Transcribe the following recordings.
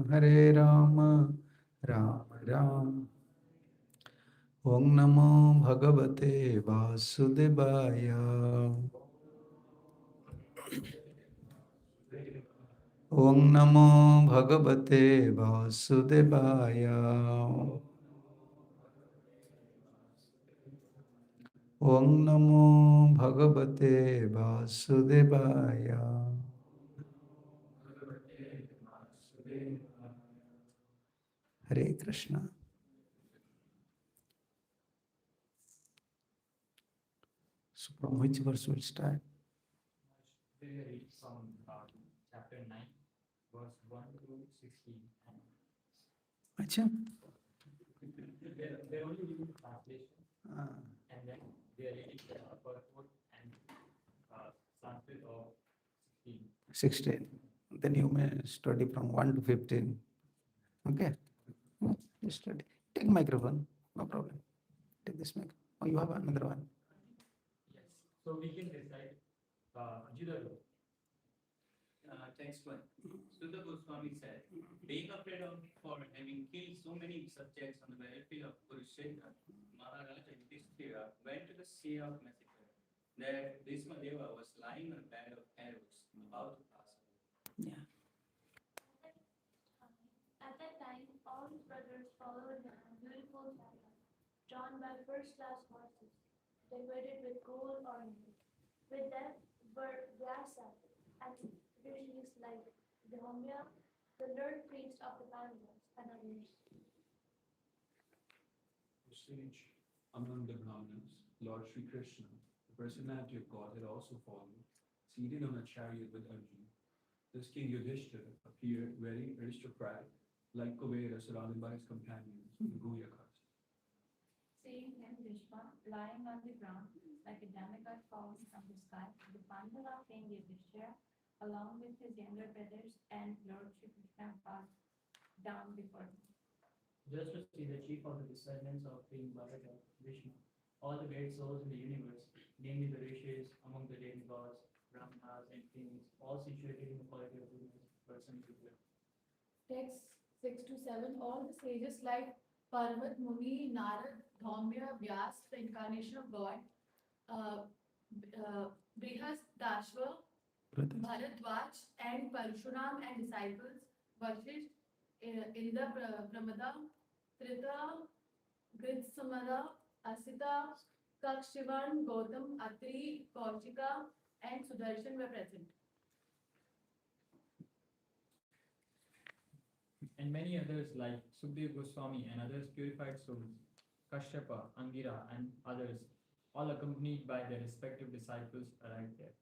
Hare Rama, Rama Rama. Om Namo Bhagavate Vasudevaya. Om Namo Bhagavate Vasudevaya. Om Namo Bhagavate Vasudevaya. Hare Krishna. So from which verse we'll start? From chapter 9, verse 1 to 16. Achha? They only read the translation and then they are reading the purport and Sanskrit of 16. 16. Then you may study from 1 to 15. Okay? Just study. Take microphone. No problem. Take this mic. Oh, you have another one. Yes. So we can decide. Jidar. Text 1. Sutta Goswami said, being afraid of for having killed so many subjects on the battlefield of Kurukshetra, Maharaja Yudhishthira went to the sea of massacre. There, Bhismadeva was lying on a bed of arrows, about to pass away. Yeah. At that time, all his brothers followed him on beautiful chariots, drawn by first-class horses, decorated with gold ornaments. With them were Vyasa and rishis like Dhaumya, the learned priest of the Pandavas, and others. The sage among the Brahmanas, Lord Sri Krishna, the personality of God, had also fallen, seated on a chariot with Arjuna. This King Yudhishthira appeared very aristocratic, like Kuvera surrounded by his companions, the Guya caste. Seeing him, Bhishma, lying on the ground like a demigod falling from the sky, the Pandava King Yudhishthira, along with his younger brothers and Lord Shri Krishna, passed down before him. Just to see the chief of the descendants of King Bharata, Vishnu, all the great souls in the universe, namely the rishis among the demigods, brahmanas, and kings, all situated in the quality of goodness, person to good. Text 6 to 7. All the sages like Parvat, Muni, Narad, Dhaumya, Vyas, the incarnation of God, Brihadashva, Bharadwaj, and Parshunam and disciples, Vashisht, Indra, Pramada, Trita, Gritsamada, Asita, Kakshivan, Gautam, Atri, Kaushika, and Sudarshan were present. And many others like Sukdev Goswami and others purified souls, Kashyapa, Angira, and others, all accompanied by their respective disciples, arrived there.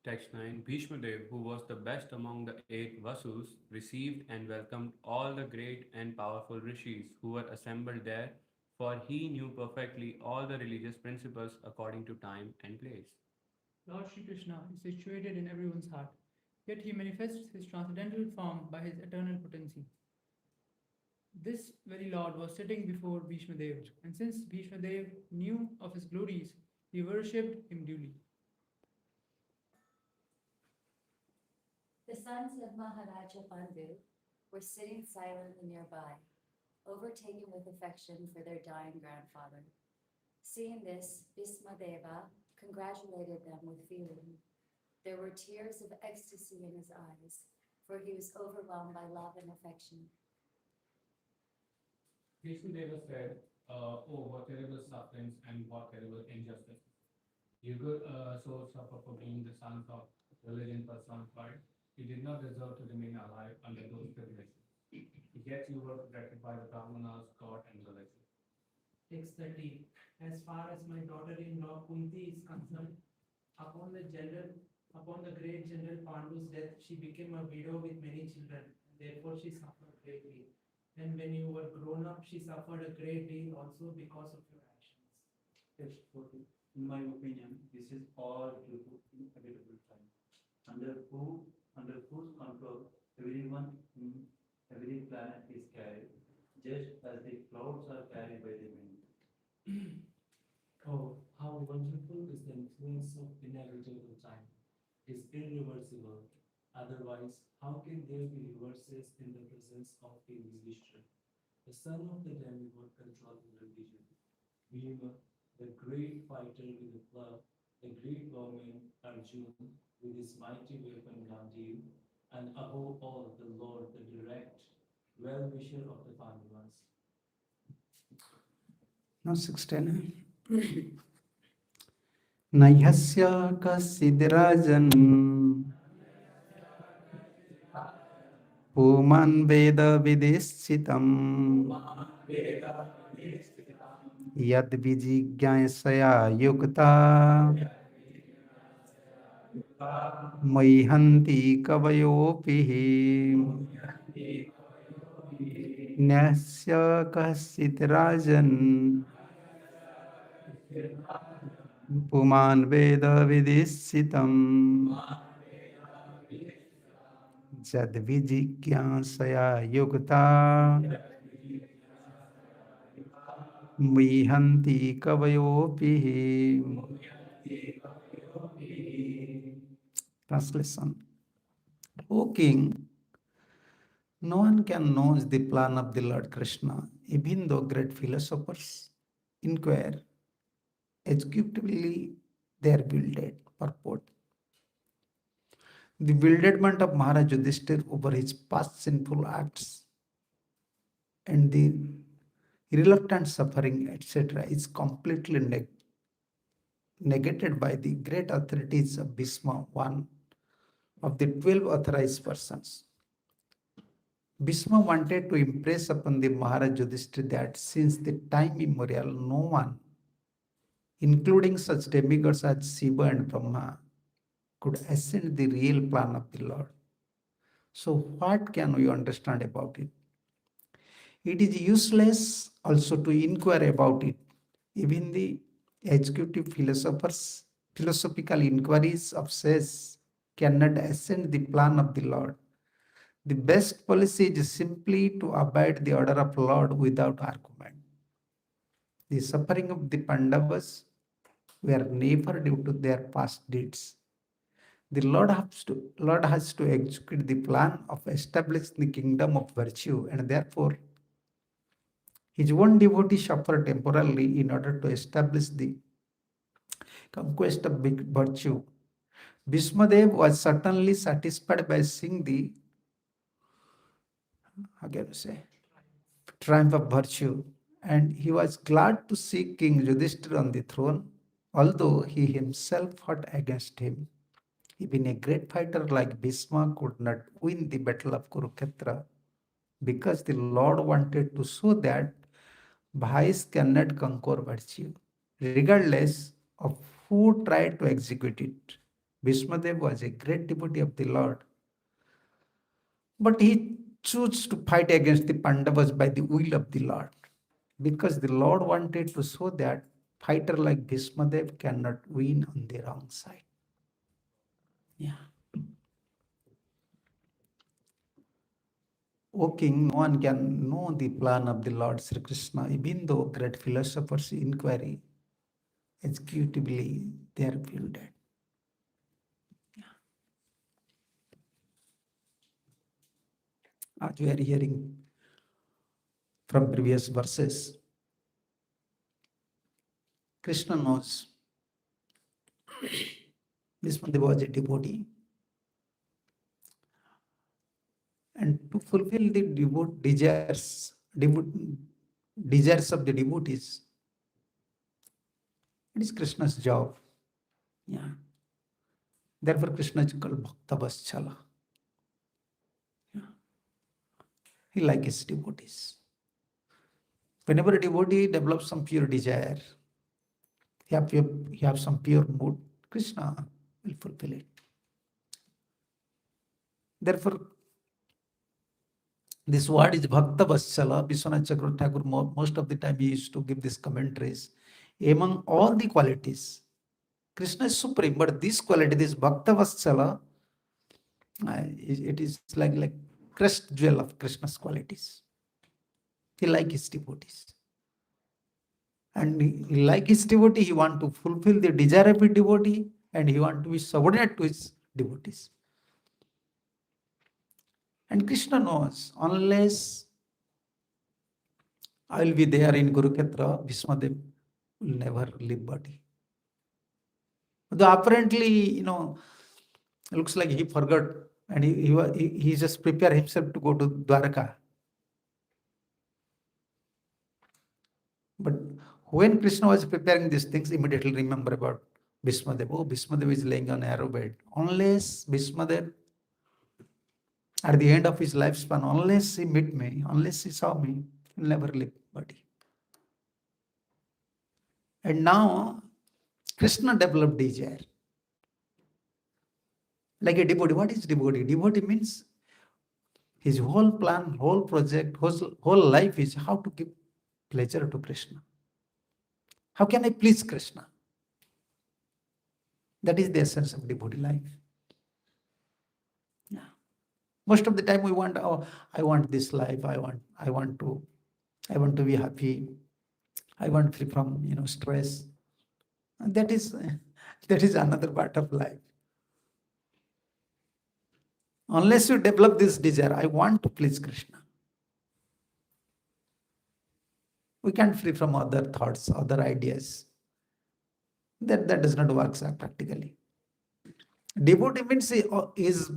Text 9. Bhishma Dev, who was the best among the 8 Vasus, received and welcomed all the great and powerful rishis who were assembled there, for he knew perfectly all the religious principles according to time and place. Lord Shri Krishna is situated in everyone's heart, yet he manifests his transcendental form by his eternal potency. This very Lord was sitting before Bhishma Dev, and since Bhishma Dev knew of his glories, he worshipped him duly. The sons of Maharaja Bandhu were sitting silently nearby, overtaken with affection for their dying grandfather. Seeing this, Bhismadeva congratulated them with feeling. There were tears of ecstasy in his eyes, for he was overwhelmed by love and affection. Vishnu said, oh, what terrible sufferings and what terrible injustice. You good souls suffer for being the sons of religion personified. You did not deserve to remain alive under those privileges. Yet you were protected by the Brahmanas, God, and religion. Text 30. As far as my daughter-in-law Kunti is concerned, upon the great general Pandu's death, she became a widow with many children, and therefore she suffered greatly. And when you were grown up, she suffered a great deal also because of your actions. Text 40. In my opinion, this is all due to inevitable time, under whose control everyone in every planet is carried, just as the clouds are carried by the wind. Oh, how wonderful is the influence of inevitable time. It's irreversible, Otherwise, how can there be reverses in the presence of King Yudhishthira? The son of the demigod controls the religion. Bhima, the great fighter with a club, the great lawman Arjun with his mighty weapon Gandhi, and above all the Lord, the direct well-wisher of the Pandavas. Now 16. Nayasya kasidirajan Puman Veda Vidischitam Yad Vijigyasaya Yukta Maihanti Kavayopihi Nyasya Kasidirajan Puman Veda Vidischitam Jad Vijigyasaya Yukta Mihanti Kavayopihi. Translation. O king, no one can know the plan of the Lord Krishna, even though great philosophers inquire executively their bewildered purport. The bewilderment of Maharaj Yudhishthir over his past sinful acts and the reluctant suffering, etc., is completely negated by the great authorities of Bhishma, one of the 12 authorized persons. Bhishma wanted to impress upon the Maharaj Yudhishthira that since the time immemorial, no one, including such demigods as Shiva and Brahma, could ascend the real plan of the Lord. So what can we understand about it? It is useless also to inquire about it. Even the executive philosophers, philosophical inquiries of says cannot ascend the plan of the Lord. The best policy is simply to abide the order of Lord without argument. The suffering of the Pandavas were never due to their past deeds. The Lord has to execute the plan of establishing the kingdom of virtue, and therefore his one devotee suffered temporarily in order to establish the conquest of big virtue. Bhishmadev was certainly satisfied by seeing the, how can you say, triumph of virtue, and he was glad to see King Yudhishthira on the throne, although he himself fought against him. Even a great fighter like Bhishma could not win the battle of Kurukshetra because the Lord wanted to show that vice cannot conquer virtue, regardless of who tried to execute it. Bhishmadev was a great devotee of the Lord, but he chose to fight against the Pandavas by the will of the Lord, because the Lord wanted to show that fighter like Bhishmadev cannot win on the wrong side. Yeah. O king, no one can know the plan of the Lord Sri Krishna, even though great philosophers inquiry executively they are bewildered. As we are hearing from previous verses, Krishna knows Vishnudev was a devotee, and to fulfill the desires of the devotees, it is Krishna's job. Yeah. Therefore, Krishna is called Bhakta Vatsala. Yeah. He likes his devotees. Whenever a devotee develops some pure desire, he have some pure mood, Krishna will fulfill it. Therefore, this word is Bhakta Vatsala. Vishwanath Chakravarti Thakur, most of the time he used to give these commentaries. Among all the qualities, Krishna is supreme, but this quality, this Bhakta Vatsala, it is like crest jewel of Krishna's qualities. He likes his devotees. And he like his devotee, he want to fulfill the desire of a devotee, and he want to be subordinate to his devotees. And Krishna knows, unless I will be there in Kurukshetra, Bhismadev will never leave body. Though apparently, looks like he forgot and he just prepared himself to go to Dwarka. But when Krishna was preparing these things, immediately remember about Bhismadev. Oh, Bhismadev is laying on an arrow bed. Unless Bhismadev, at the end of his lifespan, unless he meet me, unless he saw me, he'll never leave body. And now, Krishna developed desire. Like a devotee. What is devotee? Devotee means his whole plan, whole project, whole life is how to give pleasure to Krishna. How can I please Krishna? That is the essence of devotee life. Yeah. Most of the time we want, oh, I want this life, I want to be happy, I want free from stress. And that is another part of life. Unless you develop this desire, I want to please Krishna, we can't free from other thoughts, other ideas. That does not work practically. Devotee means his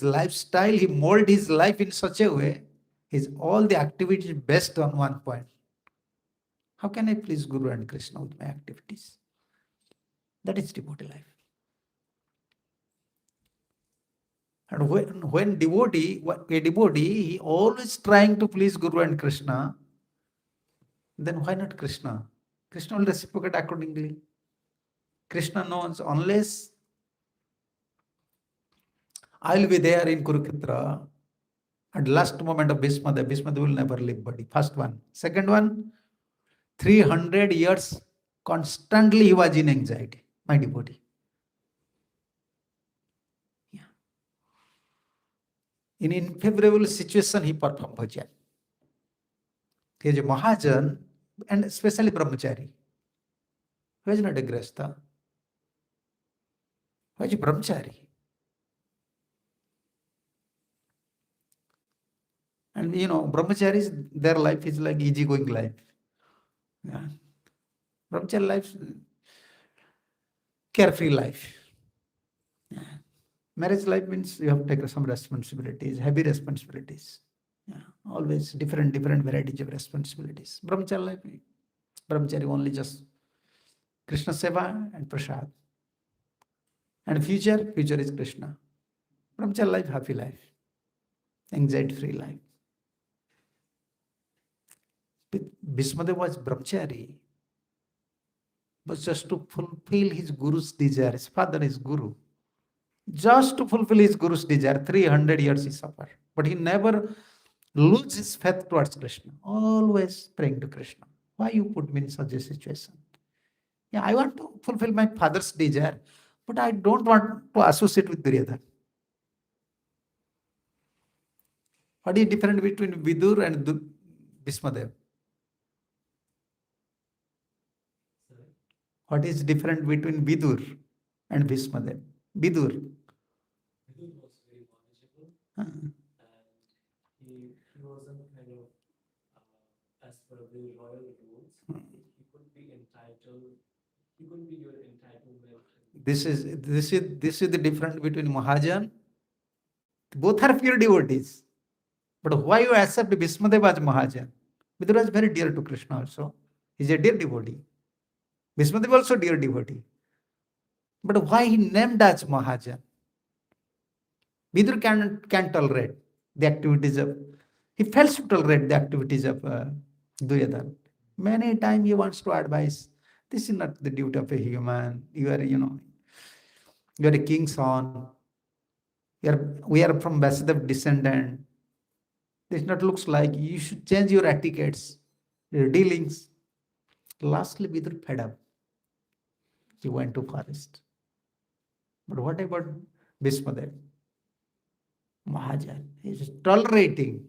lifestyle, he mold his life in such a way, all the activities based on one point. How can I please Guru and Krishna with my activities? That is devotee life. And when a devotee, he always trying to please Guru and Krishna, then why not Krishna? Krishna will reciprocate accordingly. Krishna knows, unless I will be there in Kurukshetra, at last moment of Bhismadev will never leave body. First one. Second one, 300 years constantly he was in anxiety, my devotee. Yeah. In unfavorable situation, he performed bhajan. He is a Mahajan and especially Brahmachari. Who is not a Grasta? Who is a Brahmachari? And Brahmacharis, their life is like easygoing life. Yeah. Brahmachari life, carefree life. Yeah. Marriage life means you have to take some responsibilities, heavy responsibilities. Yeah. Always different varieties of responsibilities. Brahmachari life, Brahmachari only just Krishna Seva and Prasad. And future is Krishna. Brahmachari life, happy life, anxiety-free life. Bhismadev was Brahmachari, but just to fulfill his Guru's desire. His father is Guru. Just to fulfill his Guru's desire, 300 years he suffered. But he never loses his faith towards Krishna. Always praying to Krishna. Why you put me in such a situation? Yeah, I want to fulfill my father's desire, but I don't want to associate with Duryodhana. What is the difference between Vidur and Bhismadev? What is different between Vidur and Bhismadev? Vidur. Vidur was very knowledgeable, Uh, and he wasn't kind of, as per the royal rules, he couldn't be entitled, he couldn't be your entitlement. This is the difference between Mahajan. Both are pure devotees. But why you accept Bhismadev as Mahajan? Vidur was very dear to Krishna also. He's a dear devotee. Bhismadev also dear devotee. But why he named as Mahajan? Vidur can tolerate the activities of, he fails to tolerate the activities of Duryodhana. Many times he wants to advise, this is not the duty of a human. You are, you are a king's son. We are from Vasudev descendant. This not looks like you should change your etiquettes, your dealings. Lastly, Vidur fed up. He went to forest. But what about Bhismadev? Mahajan is tolerating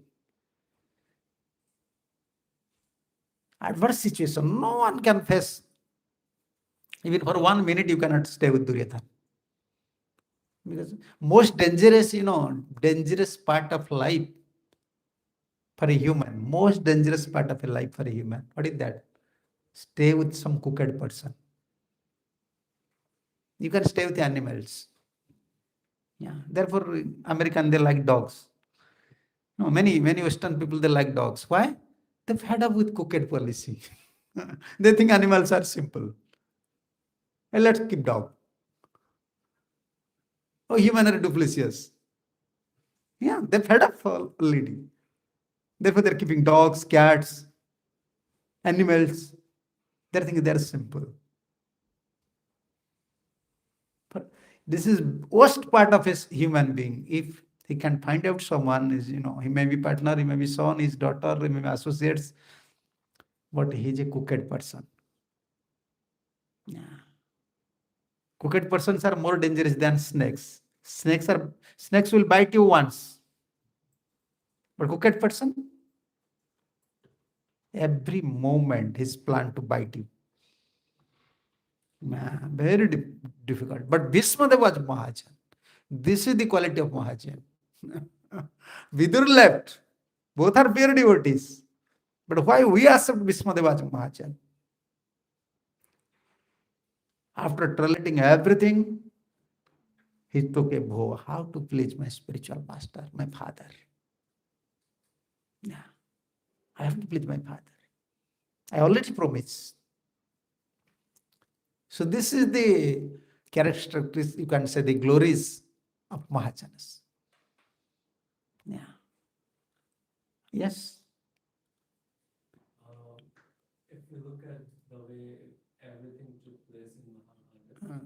adverse situation. No one can face. Even for 1 minute, you cannot stay with Duryodhana. Because most dangerous, dangerous part of life for a human, most dangerous part of a life for a human. What is that? Stay with some crooked person. You can stay with the animals. Yeah. Therefore, American, they like dogs. No, many Western people, they like dogs. Why? They've fed up with crooked policy. They think animals are simple. Hey, let's keep dog. Oh, human are duplicitous. Yeah, they're fed up already. Therefore, they're keeping dogs, cats, animals. They're thinking they're simple. But this is worst part of his human being. If he can find out someone is, he may be partner, he may be son, his daughter, he may be associates, but he's a crooked person. Yeah. Crooked persons are more dangerous than snakes. Snakes will bite you once. But crooked person, every moment he's planned to bite you. Very difficult. But Bhismadeva was Mahajan. This is the quality of Mahajan. Vidur left. Both are pure devotees. But why we accept Bhismadeva as Mahajan? After tolerating everything, he took a vow how to please my spiritual master, my father. Yeah, I have to please my father. I already promised. So this is the characteristics, you can say the glories of Mahajanas. Yeah. Yes. If you look at the way everything took place in Mahabharata,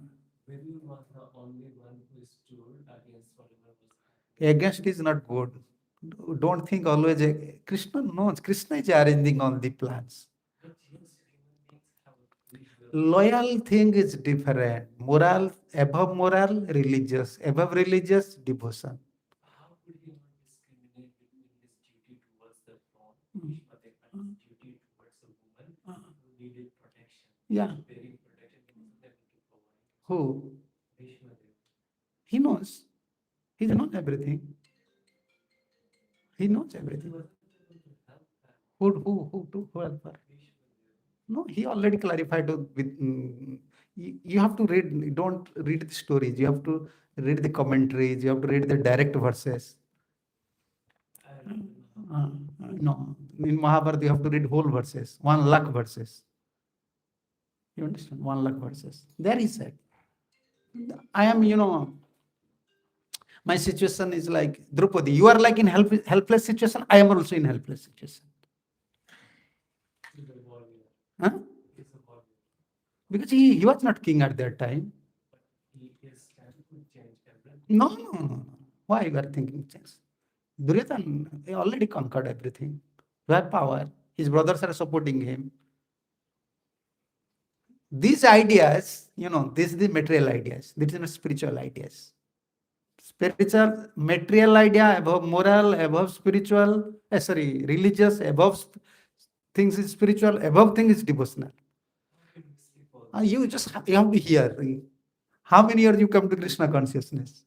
Vidu was the only one who stood against whatever was happening. Against is not good. Don't think always Krishna knows. Krishna is arranging all the plans. But yes, human beings have a free will. Loyal thing is different. Moral, above religious, devotion. How could he not discriminate between his duty towards the throne, Bhishmadeva, and his duty towards a woman who needed protection? Yeah. Very protected, he was able to provide. Who? Bhishmadeva. He knows. He knows everything. He knows He everything. wasn't able to help that. Who help her? Bhishmadeva. No, he already clarified you have to read, don't read the stories. You have to read the commentaries. You have to read the direct verses. I read the Mahabharata. No, in Mahabharata you have to read whole verses, 1 lakh verses. You understand? 1 lakh verses. There he said, I am, my situation is like Draupadi. You are like in helpless situation. I am also in helpless situation. He's a warrior. Huh? He's a warrior. Because he was not king at that time. But his stand could change everything. No. Why you are thinking change? Duryodhana, he already conquered everything. He had power. His brothers are supporting him. These ideas, this is the material ideas. This is not spiritual ideas. Spiritual, material idea above moral, above spiritual, religious, above things is spiritual, above thing is devotional. How can we sleep all You have to hear. How many years you come to Krishna consciousness?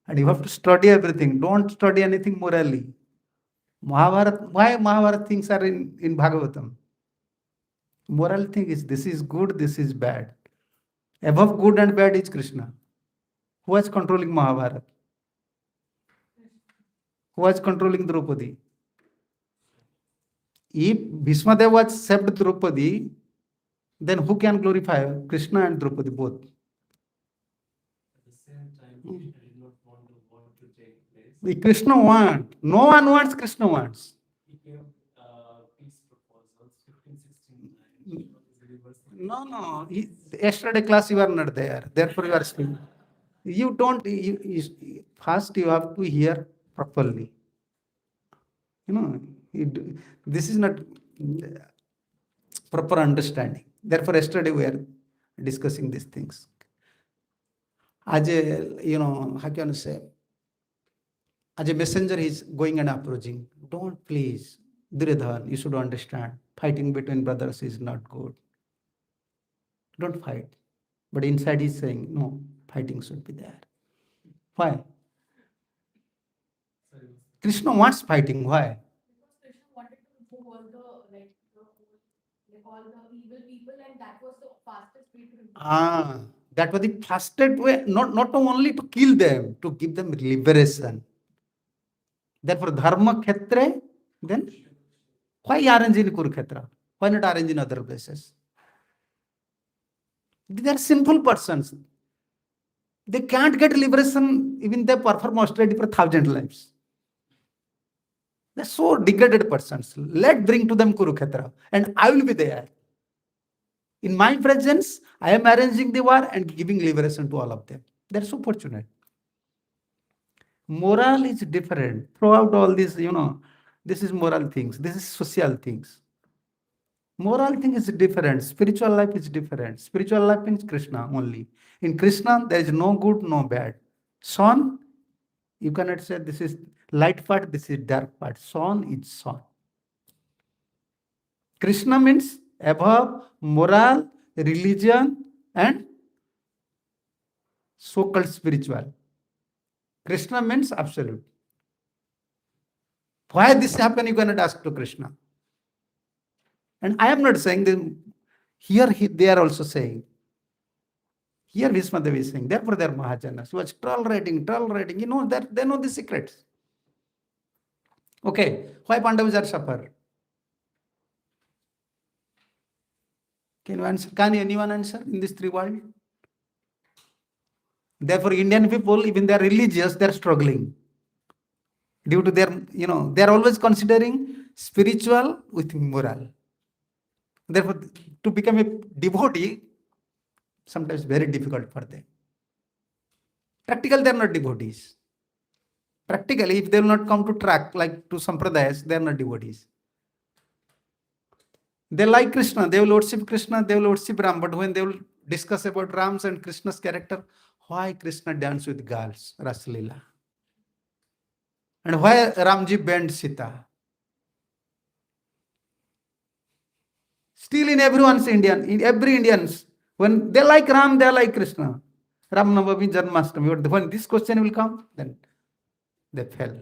And you have to study everything. Don't study anything morally. Mahabharata, why Mahabharata things are in Bhagavatam? Moral thing is this is good, this is bad. Above good and bad is Krishna. Who was controlling Mahabharata? Who was controlling Draupadi? If Bhismadeva was saved Draupadi, then who can glorify Krishna and Draupadi both? At the same time, Krishna did not want the war to take place. The Krishna wants. No one wants, Krishna wants. He gave peace proposals 15, 16 times. No. Yesterday class you are not there. Therefore you are speaking. You don't. First you have to hear properly. This is not proper understanding. Therefore yesterday we are discussing these things. As a, how can you say? As a messenger, he's going and approaching. Don't please, Duryodhana, you should understand. Fighting between brothers is not good. Don't fight. But inside he's saying, no, fighting should be there. Why? Sorry. Krishna wants fighting. Why? Because Krishna wanted to remove all the all the evil people, and that was the fastest way to remove. That was the fastest way, not only to kill them, to give them liberation. Therefore, dharma khetre, then why arrange in Kurukshetra? Why not arrange in other places? They are sinful persons. They can't get liberation even they perform austerity for 1,000 lives. They're so degraded persons. Let bring to them Kurukshetra, and I will be there. In my presence, I am arranging the war and giving liberation to all of them. They're so fortunate. Moral is different. Throughout all this, this is moral things. This is social things. Moral thing is different. Spiritual life is different. Spiritual life means Krishna only. In Krishna, there is no good, no bad. Sun, you cannot say this is light part, this is dark part. Sun is sun. Krishna means above moral, religion, and so-called spiritual. Krishna means absolute. Why this happened, you cannot ask to Krishna. And I am not saying that here they are also saying. Here Bhishma Devi is saying, therefore they are Mahajanas. He was tolerating, that they know the secrets. Okay, why Pandavas are suffer? Can you answer? Can anyone answer in this three world? Therefore, Indian people, even they are religious, they are struggling. Due to their, they are always considering spiritual with moral. Therefore, to become a devotee, sometimes very difficult for them. Practically, they are not devotees. Practically, if they will not come to track, like to Sampradayas, they are not devotees. They like Krishna, they will worship Krishna, they will worship Ram, but when they will discuss about Ram's and Krishna's character, why Krishna dance with girls, Rasalila? And why Ramji banned Sita? Still in everyone's Indian, in every Indians, when they like Ram, they like Krishna. Ram Navami, Janmashtami. But when this question will come, then they fell.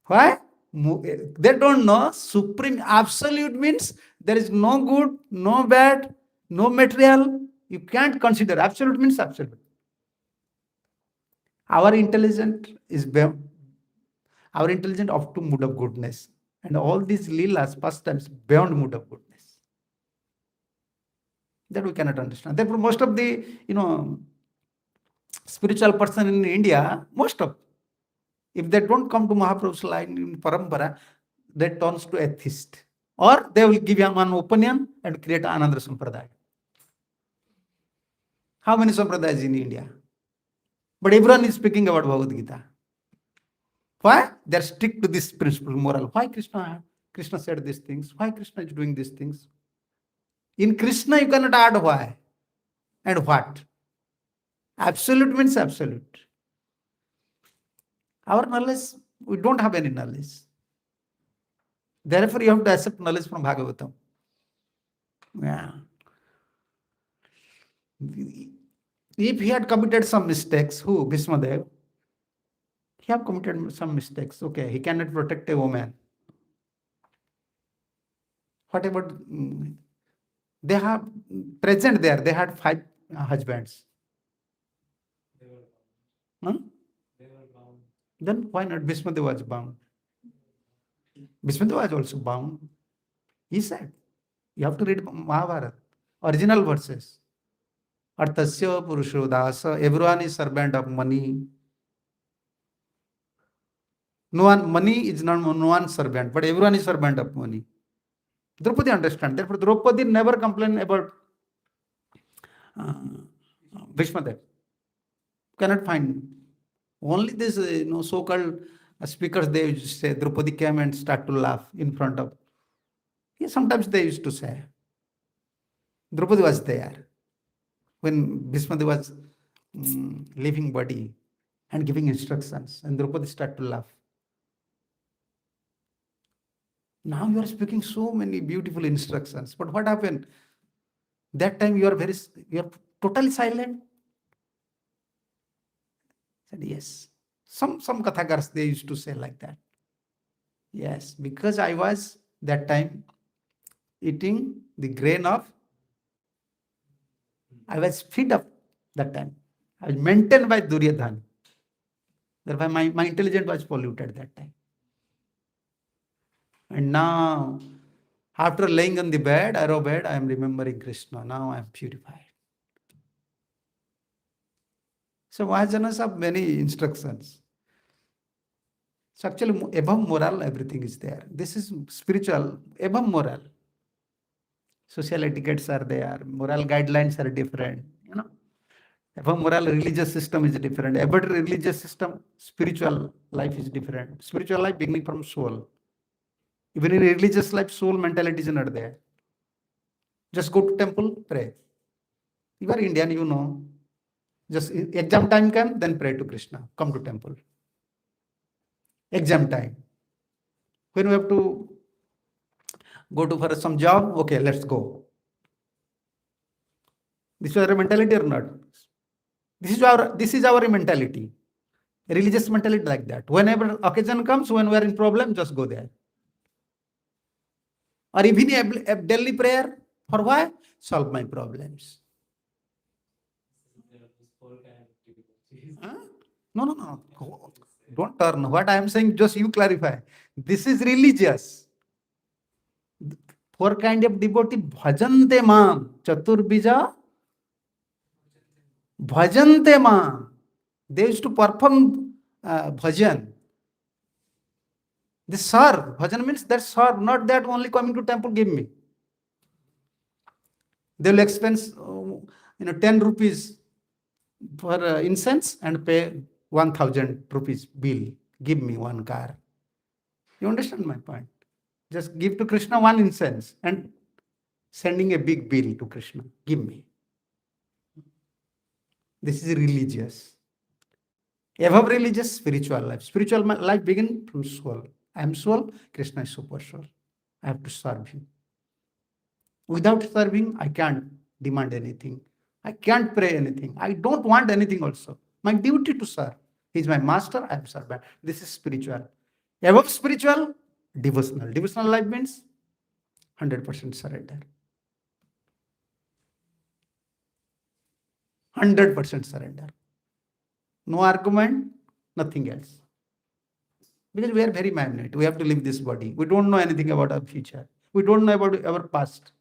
Why? They don't know supreme absolute means there is no good, no bad, no material. You can't consider. Absolute means absolute. Our intelligence is our intelligence up to mood of goodness. And all these leelas, pastimes beyond mood of goodness. That we cannot understand. Therefore, most of the, spiritual person in India, if they don't come to Mahaprabhu's line in Parampara, they turns to atheist. Or they will give one opinion and create another Sampradaya. How many Sampradayas in India? But everyone is speaking about Bhagavad Gita. Why? They are strict to this principle, moral. Why Krishna said these things? Why Krishna is doing these things? In Krishna, you cannot add why and what. Absolute means absolute. Our knowledge, we don't have any knowledge. Therefore, you have to accept knowledge from Bhagavatam. Yeah. If he had committed some mistakes, who? Bhismadev. He have committed some mistakes. Okay, he cannot protect a woman. What about, they have present there, they had 5 husbands. They were Huh? They were bound. Then why not Bhismadev was bound? Bhismadev was also bound. He said, you have to read Mahabharata, original verses. Artasya Purusho Dasa, everyone is servant of money. Money is not no one servant, but everyone is servant of money. Draupadi understand. Therefore, Draupadi never complained about Bhishmadev. Cannot find. Only this, so-called speakers, they used to say, Draupadi came and start to laugh in front of. Yeah, sometimes they used to say. Draupadi was there when Bhishmadev was leaving body and giving instructions, and Draupadi started to laugh. Now you are speaking so many beautiful instructions, but what happened? That time you are totally silent. Said, yes. Some Kathakars, they used to say like that. Yes, because I was that time eating the grain of, I was fit up that time. I was maintained by Duryodhana. Therefore, my intelligence was polluted that time. And now, after laying on the bed, arrow bed, I am remembering Krishna. Now I am purified. So Mahajanas have many instructions. So actually, above moral, everything is there. This is spiritual, above moral. Social etiquettes are there, moral guidelines are different, Above moral, religious system is different. Above religious system, spiritual life is different. Spiritual life beginning from soul. Even in religious life, soul mentality is not there. Just go to temple, pray. You are Indian, you know. Just exam time come, then pray to Krishna. Come to temple. Exam time. When we have to go to for some job, okay, let's go. This is our mentality or not? This is our mentality. Religious mentality like that. Whenever occasion comes, when we are in problem, just go there. Or even a daily prayer, for why? Solve my problems. Huh? No. Don't turn. What I am saying, just you clarify. This is religious. Four kind of devotee, bhajante mam, chaturbija, bhajante mam. They used to perform bhajan. This sir, bhajan means that sir, not that only coming to temple, give me. They will expense 10 rupees for incense and pay 1000 rupees bill. Give me one car. You understand my point? Just give to Krishna one incense and sending a big bill to Krishna. Give me. This is religious. Above religious, spiritual life. Spiritual life begins from soul. I am soul, Krishna is super soul. I have to serve him. Without serving, I can't demand anything. I can't pray anything. I don't want anything also. My duty to serve. He is my master, I am servant. This is spiritual. Above spiritual, devotional. Devotional life means 100% surrender. 100% surrender. No argument, nothing else. Because we are very minute. We have to leave this body. We don't know anything about our future. We don't know about our past.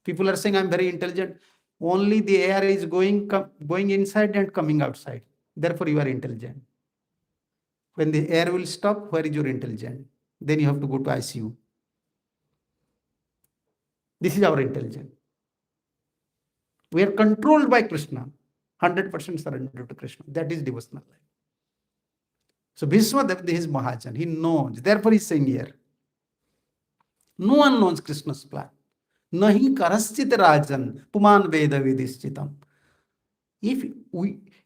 People are saying, I'm very intelligent. Only the air is going inside and coming outside. Therefore, you are intelligent. When the air will stop, where is your intelligence? Then you have to go to ICU. This is our intelligence. We are controlled by Krishna. 100% surrender to Krishna. That is devotional life. So Bhishma Dev is Mahajan. He knows. Therefore, he is saying here. No one knows Krishna's plan. Nahi karaschit rajan puman veda vidishchitam. If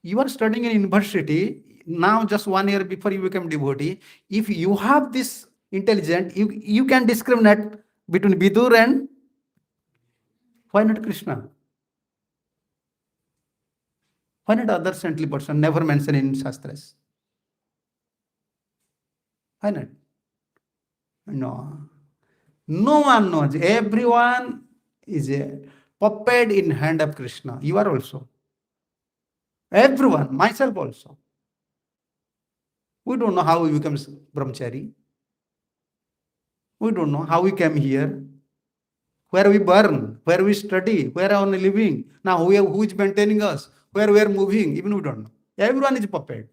you are studying in university, now just 1 year before you become devotee, if you have this intelligence, you can discriminate between Vidur and why not Krishna? Why not other saintly person never mentioned in Shastras? Why not? No. No one knows. Everyone is a puppet in hand of Krishna. You are also. Everyone, myself also. We don't know how we become brahmachari. We don't know how we came here, where we burn, where we study, where are we living. Now who is maintaining us, where we are moving, even we don't know. Everyone is a puppet.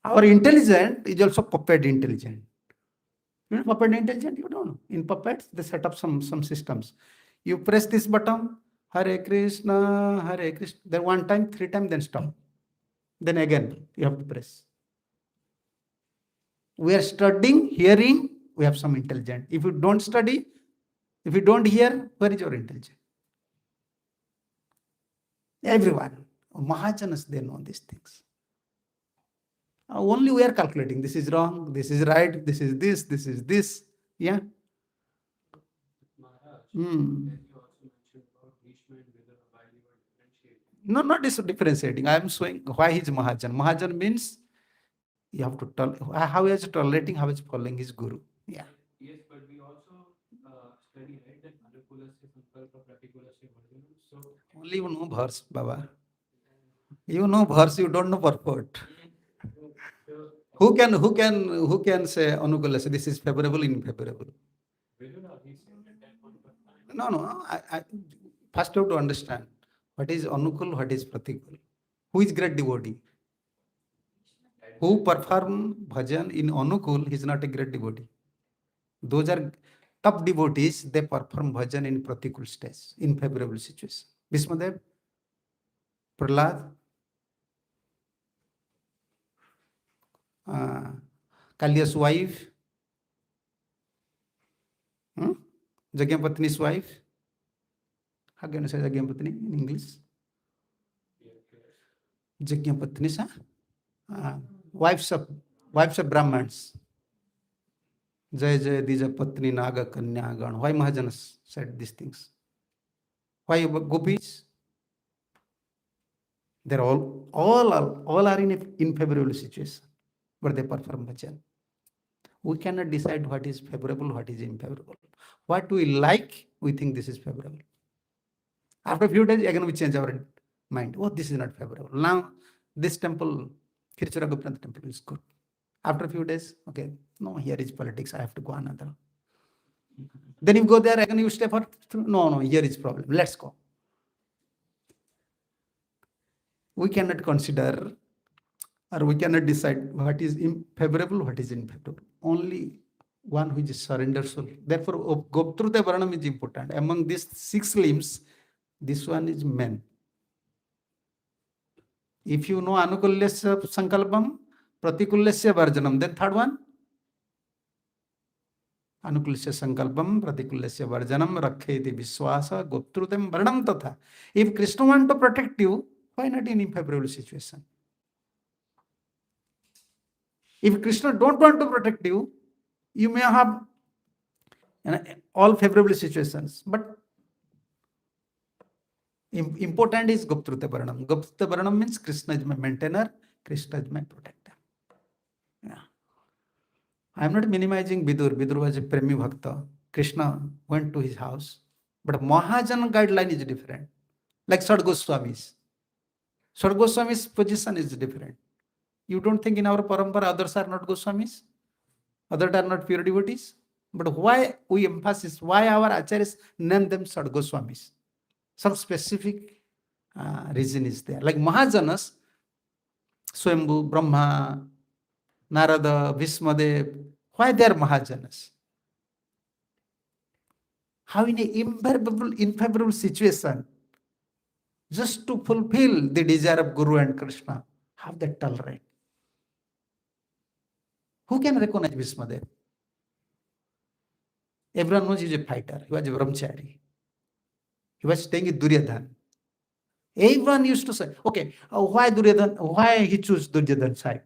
Our intelligence is also puppet intelligent. You know puppet intelligent? You don't know. In puppets, they set up some systems. You press this button, Hare Krishna, Hare Krishna. Then 1 time, 3 times, then stop. Then again, you have to press. We are studying, hearing, we have some intelligence. If you don't study, if you don't hear, where is your intelligence? Everyone, Mahajanas, they know these things. Only we are calculating. This is wrong, this is right, this is this, this is this. Yeah. Maharaj, then you also mentioned about Bhishma and Vidura while you were No, not differentiating. I am showing why he is Mahajan. Mahajan means you have to tell how he is tolerating, how he is following his guru. Yeah. Yes, but we also study, right, that Anukulasya Sankalpa Pratikulasya Varjana. So, Only you know verse, Baba. You know verse, you don't know purport. so Who can say Anukulasya, this is favorable, unfavorable? Vidura, he said at that point of time. No. I first you have to understand what is Anukul, what is Pratikul. Who is great devotee? Who perform bhajan in Anukul, he is not a great devotee. Those are top devotees, they perform bhajan in Pratikul stage, in favorable situation. Bhismadev, Prahlad, Kalya's wife, Jagyapatni's wife. How can you say Jagyapatni in English? Jagyapatni's wives of Brahmins. Jai Jai Dija Patni Naga Kanya Gan. Why Mahajanas said these things? Why gopis? They're all are in a unfavorable situation, but they perform bhajan. We cannot decide what is favorable, what is unfavorable. What we like, we think this is favorable. After a few days, again we change our mind. Oh, this is not favorable. Now, this temple, Kirchura Gopinath temple is good. After a few days, okay, no, here is politics, I have to go another. Then you go there, again you stay for, no, here is problem, let's go. We cannot consider or we cannot decide what is favorable, what is unfavorable. Only one who is surrender soul. Therefore, Goptrute Varanam is important. Among these 6 limbs, this one is main. If you know Anukulasya Sankalpam, Pratikulasya Varjanam, then third one, Anukulasya Sankalpam, Pratikulasya Varjanam, Rakheti Viswasa, Goptrutem Varanam Tatha. If Krishna want to protect you, why not in unfavorable situation? If Krishna don't want to protect you, you may have all favorable situations, but important is Goptrute Varanam. Goptrute Varanam means Krishna is my maintainer, Krishna is my protector. Yeah. I am not minimizing Vidur. Vidur was a Premi Bhakta. Krishna went to his house. But Mahajan guideline is different. Like Sad Goswamis. Sad Goswami's position is different. You don't think in our parampara others are not Goswamis? Others are not pure devotees? But why we emphasize, why our Ācāryas name them Sad Goswamis? Some specific reason is there. Like Mahajanas, Swambhu, Brahma, Narada, Bhismadev, why they are Mahajanas? How in an unfavorable situation, just to fulfill the desire of Guru and Krishna, how they tolerate? Who can recognize Bhismadev? Everyone knows he is a fighter. He was a brahmachari. He was staying with Duryodhana. Everyone used to say, okay, why Duryodhana? Why he chose Duryodhana's side?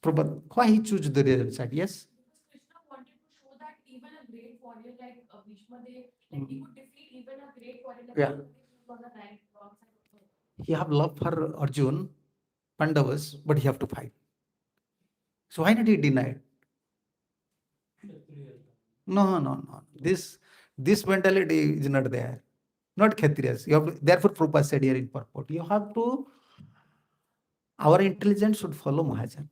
Prabhupada, why he chose Duryodhana's side? Yes? Because Krishna wanted to show that even a great warrior like Bhishmadev, like he could defeat even a great warrior like Yeah. Bhishmadev who was on the wrong side of the He have love for Arjun, Pandavas, but he have to fight. So why not he denied? No. This mentality is not there. Not Kshatriyas. You have to, therefore Prabhupada said here in purport, you have to, our intelligence should follow Mahajan.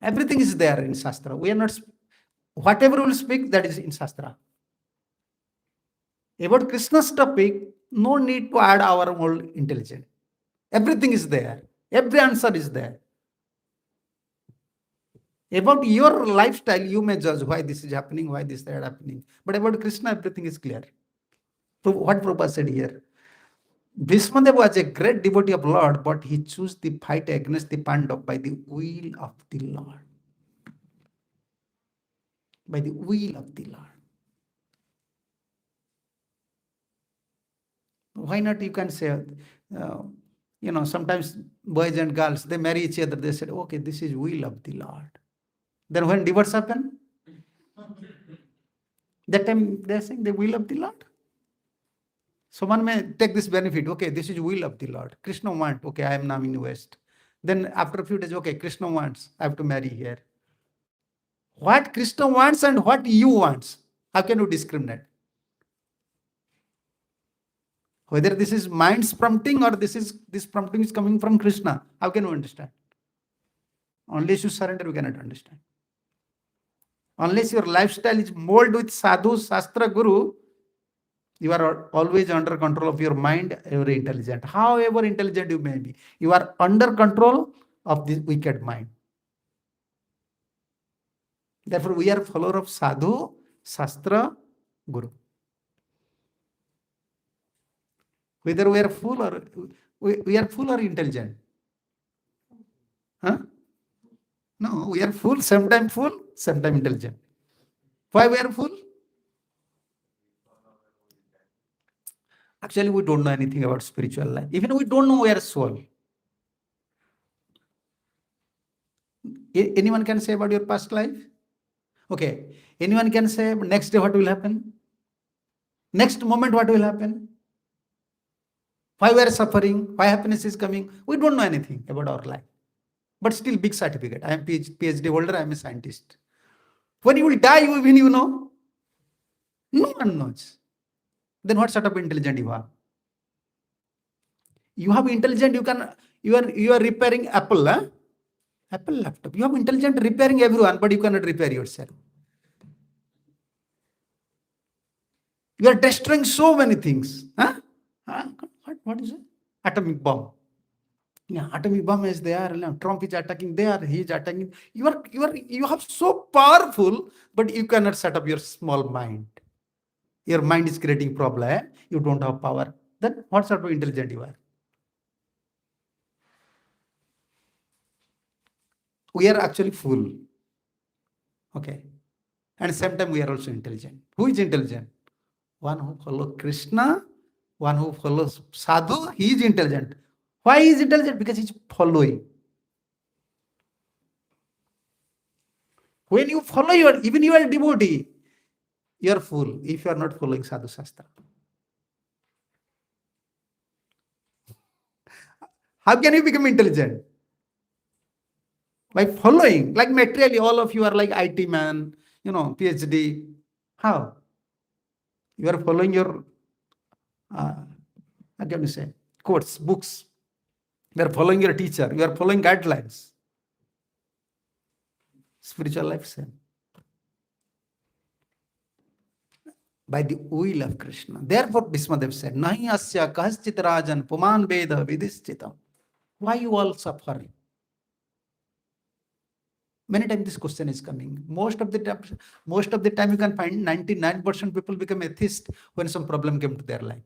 Everything is there in Shastra. We are not, whatever we will speak, that is in Shastra. About Krishna's topic, no need to add our own intelligence. Everything is there. Every answer is there. About your lifestyle, you may judge why this is happening, why this is happening. But about Krishna, everything is clear. So what Prabhupada said here, Bhismadev was a great devotee of Lord, but he chose the fight against the Pandav by the will of the Lord. By the will of the Lord. Why not you can say, sometimes boys and girls, they marry each other. They said, okay, this is will of the Lord. Then when divorce happen, that time they are saying the will of the Lord. Someone may take this benefit. Okay, this is will of the Lord. Krishna wants. Okay, I am now in West. Then after a few days, okay, Krishna wants. I have to marry here. What Krishna wants and what you want. How can you discriminate? Whether this is mind's prompting or this prompting is coming from Krishna. How can you understand? Unless you surrender, you cannot understand. Unless your lifestyle is molded with sadhu, shastra, guru, you are always under control of your mind, very intelligent. However intelligent you may be, you are under control of this wicked mind. Therefore, we are follower of sadhu, shastra, guru. Whether we are fool or we are fool or intelligent. Huh? No, we are fool, sometimes intelligent. Why we are fool? Actually, we don't know anything about spiritual life. Even we don't know we are soul. Anyone can say about your past life? Okay. Anyone can say next day what will happen? Next moment what will happen? Why we are suffering? Why happiness is coming? We don't know anything about our life. But still big certificate. I am PhD holder, I am a scientist. When you will die, even you know? No one knows. Then what sort of intelligent you are? You have intelligent, you are repairing Apple, huh? Apple laptop. You have intelligent repairing everyone, but you cannot repair yourself. You are destroying so many things. Huh? What is it? Atomic bomb. Yeah, atomic bomb is there. Trump is attacking there. He is attacking. You have so powerful, but you cannot set up your small mind. Your mind is creating problem. You don't have power. Then what sort of intelligent you are? We are actually fool. Okay. And sometimes we are also intelligent. Who is intelligent? One who follows Krishna, one who follows sadhu, he is intelligent. Why is intelligent? Because he is following. When you follow even you are devotee, you are fool if you are not following sadhu shastra. How can you become intelligent? By following, like materially, all of you are like IT man, PhD. How? You are following your, what can you say, quotes, books. You are following your teacher. You are following guidelines. Spiritual life, same. By the will of Krishna. Therefore, Bhismadev said, Nahi asya kaschit rajan puman veda vidischitam. Why you all suffer? Many times this question is coming. Most of the time you can find 99% people become atheist when some problem came to their life.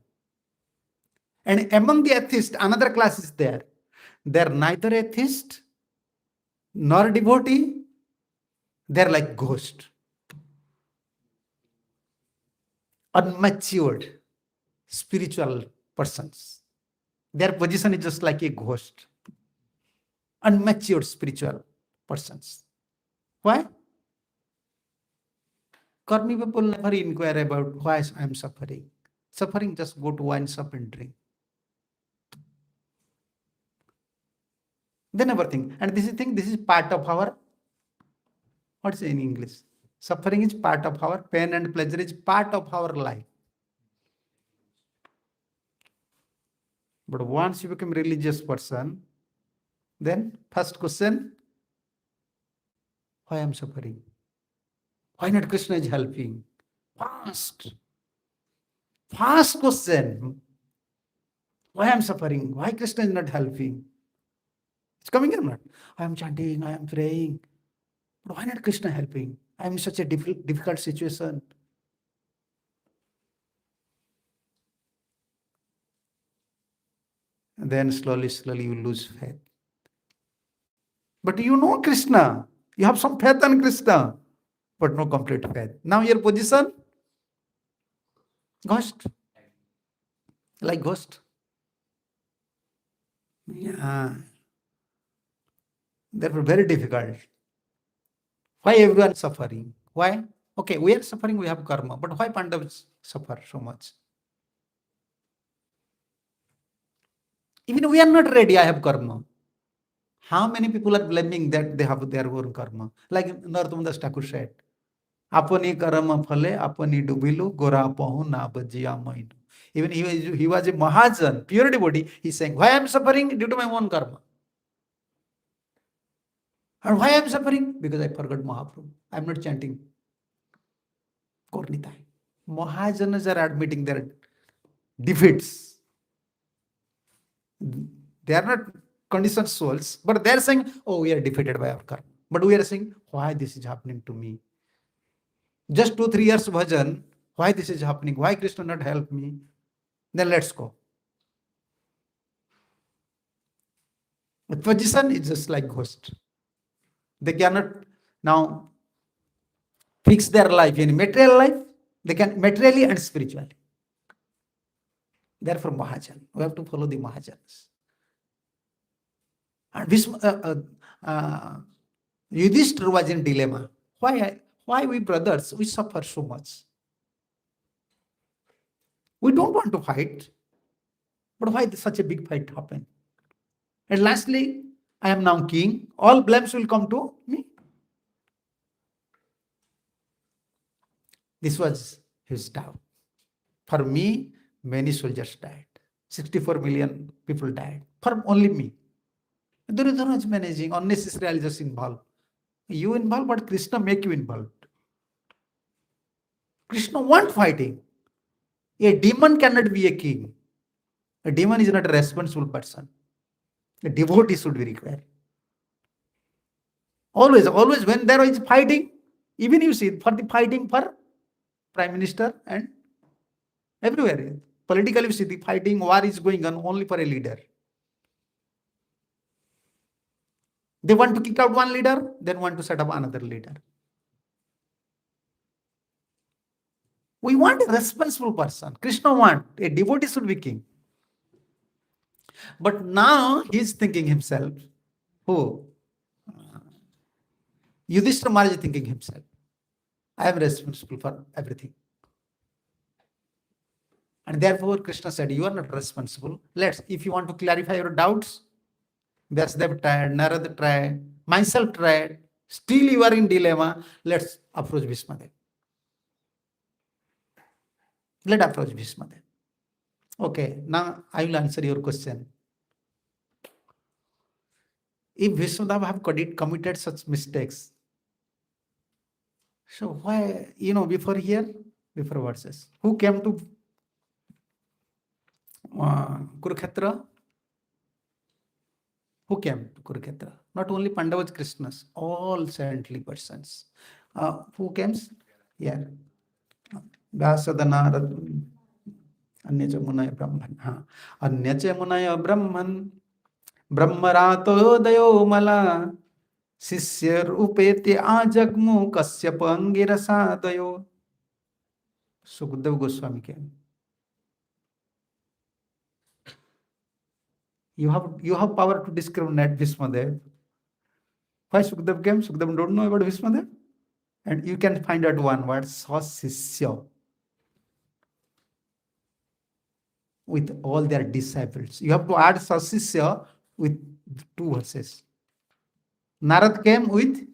And among the atheists, another class is there. They're neither atheist nor devotee. They're like ghost. Unmatured spiritual persons. Their position is just like a ghost. Unmatured spiritual persons. Why? Karmi people never inquire about why I am suffering. Suffering, just go to wine shop and drink. They never think. And this is part of our, what's in English? Suffering is part of our, pain and pleasure is part of our life. But once you become a religious person, then first question, why I am suffering? Why not Krishna is helping? First question. Why I am suffering? Why Krishna is not helping? It's coming or not? I am chanting, I am praying. But why not Krishna helping? I am in such a difficult situation. And then slowly you lose faith. But you know Krishna. You have some faith on Krishna, but no complete faith. Now your position? Ghost. Like ghost. Yeah. Therefore, very difficult. Why everyone is suffering? Why? Okay, we are suffering, we have karma. But why Pandavas suffer so much? Even we are not ready, I have karma. How many people are blaming that they have their own karma? Like Narottam Das Thakur said, Apani karma phale, apani dubilu, gora pahu na bhajiya mainu. Even he was a Mahajan, pure devotee. He's saying, why I am suffering? Due to my own karma. And why I am suffering? Because I forgot Mahaprabhu. I am not chanting Kornitai. Mahajanas are admitting their defeats. They are not conditioned souls, but they are saying, oh, we are defeated by our karma. But we are saying, why this is happening to me? Just 2-3 years bhajan, why this is happening? Why Krishna not help me? Then let's go. The position is just like ghost. They cannot now fix their life in material life. They can materially and spiritually. Therefore, Mahajan. We have to follow the Mahajans. And Yudhishthira was in dilemma. Why we brothers, we suffer so much? We don't want to fight. But why such a big fight happened? And lastly, I am now king. All blames will come to me. This was his doubt. For me, many soldiers died. 64 million people died. For only me. Duryodhana is managing, unnecessarily just involved. You involved, but Krishna make you involved. Krishna want fighting. A demon cannot be a king. A demon is not a responsible person. A devotee should be required. Always when there is fighting, even you see, for the fighting for Prime Minister and everywhere. Politically, you see the fighting, war is going on only for a leader. They want to kick out one leader, then want to set up another leader. We want a responsible person. Krishna want a devotee should be king. But now he is thinking himself, who? Yudhishthira Maharaj is thinking himself, I am responsible for everything. And therefore Krishna said, you are not responsible. If you want to clarify your doubts, Vyasdev tried, Narada tried, myself tried, still you are in dilemma, let's approach Bhismadev. Let's approach Bhismadev. Okay, now I will answer your question. If Bhismadev have committed such mistakes, so why, before verses, who came to Kurukshetra? Who came to Kurukshetra? Not only Pandavas, Krishnas, all saintly persons. Who came? Yeah. Vyasadana, Anyacha Munaya Brahman. Anyacha Munaya Brahman. Brahmarato dayo mala. Sisya upeti ajagmu kasyapa angirasa dayo. Sukadeva Goswami came. You have power to discriminate Bhismadev. Why Sukadeva came? Sukadeva don't know about Bhismadev. And you can find out one word, Sasisya. With all their disciples. You have to add Sasisya with 2 verses. Narad came with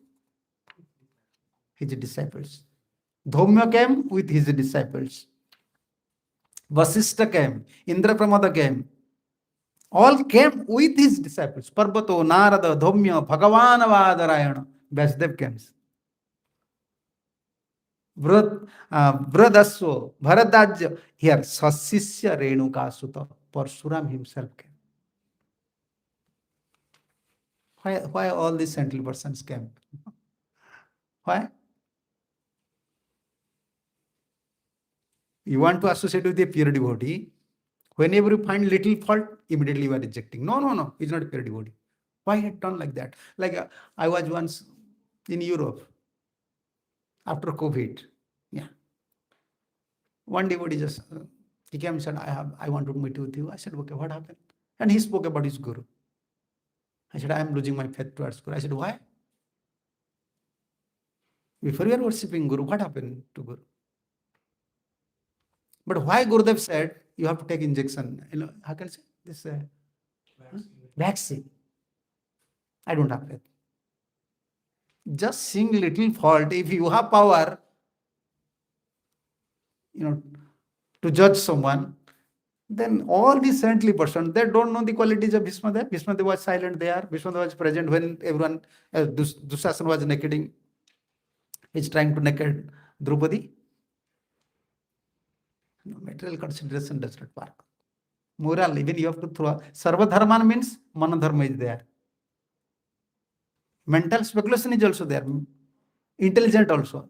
his disciples. Dhaumya came with his disciples. Vasishtha came. Indrapramada came. All came with his disciples. Parvato, Narada, Dhaumya, Bhagavan Vadarayana. Vyasdev came. Vradaswa, Bharadajya. Here, Sasisya Renuka Sutta. Parshuram himself came. Why all these saintly persons came? Why? You want to associate with a pure devotee. Whenever you find little fault, immediately you are rejecting. No, he's not a pure devotee. Why had done like that? Like I was once in Europe after COVID. Yeah. One devotee just he came and said, I want to meet with you. I said, okay, what happened? And he spoke about his guru. I said, I am losing my faith towards Guru. I said, why? Before you are worshipping Guru, what happened to Guru? But why Gurudev said, you have to take injection? How can I say this? Vaccine. I don't have faith. Just seeing little fault, if you have power, to judge someone, then all these saintly person, they don't know the qualities of Bhismadev. Bhismadev was silent there. Bhismadev was present when everyone, Dusasana was nakeding. He's trying to naked Draupadi. No, material consideration does not work. Moral, even you have to throw. Sarva dharman means manadharma is there. Mental speculation is also there. Intelligent also.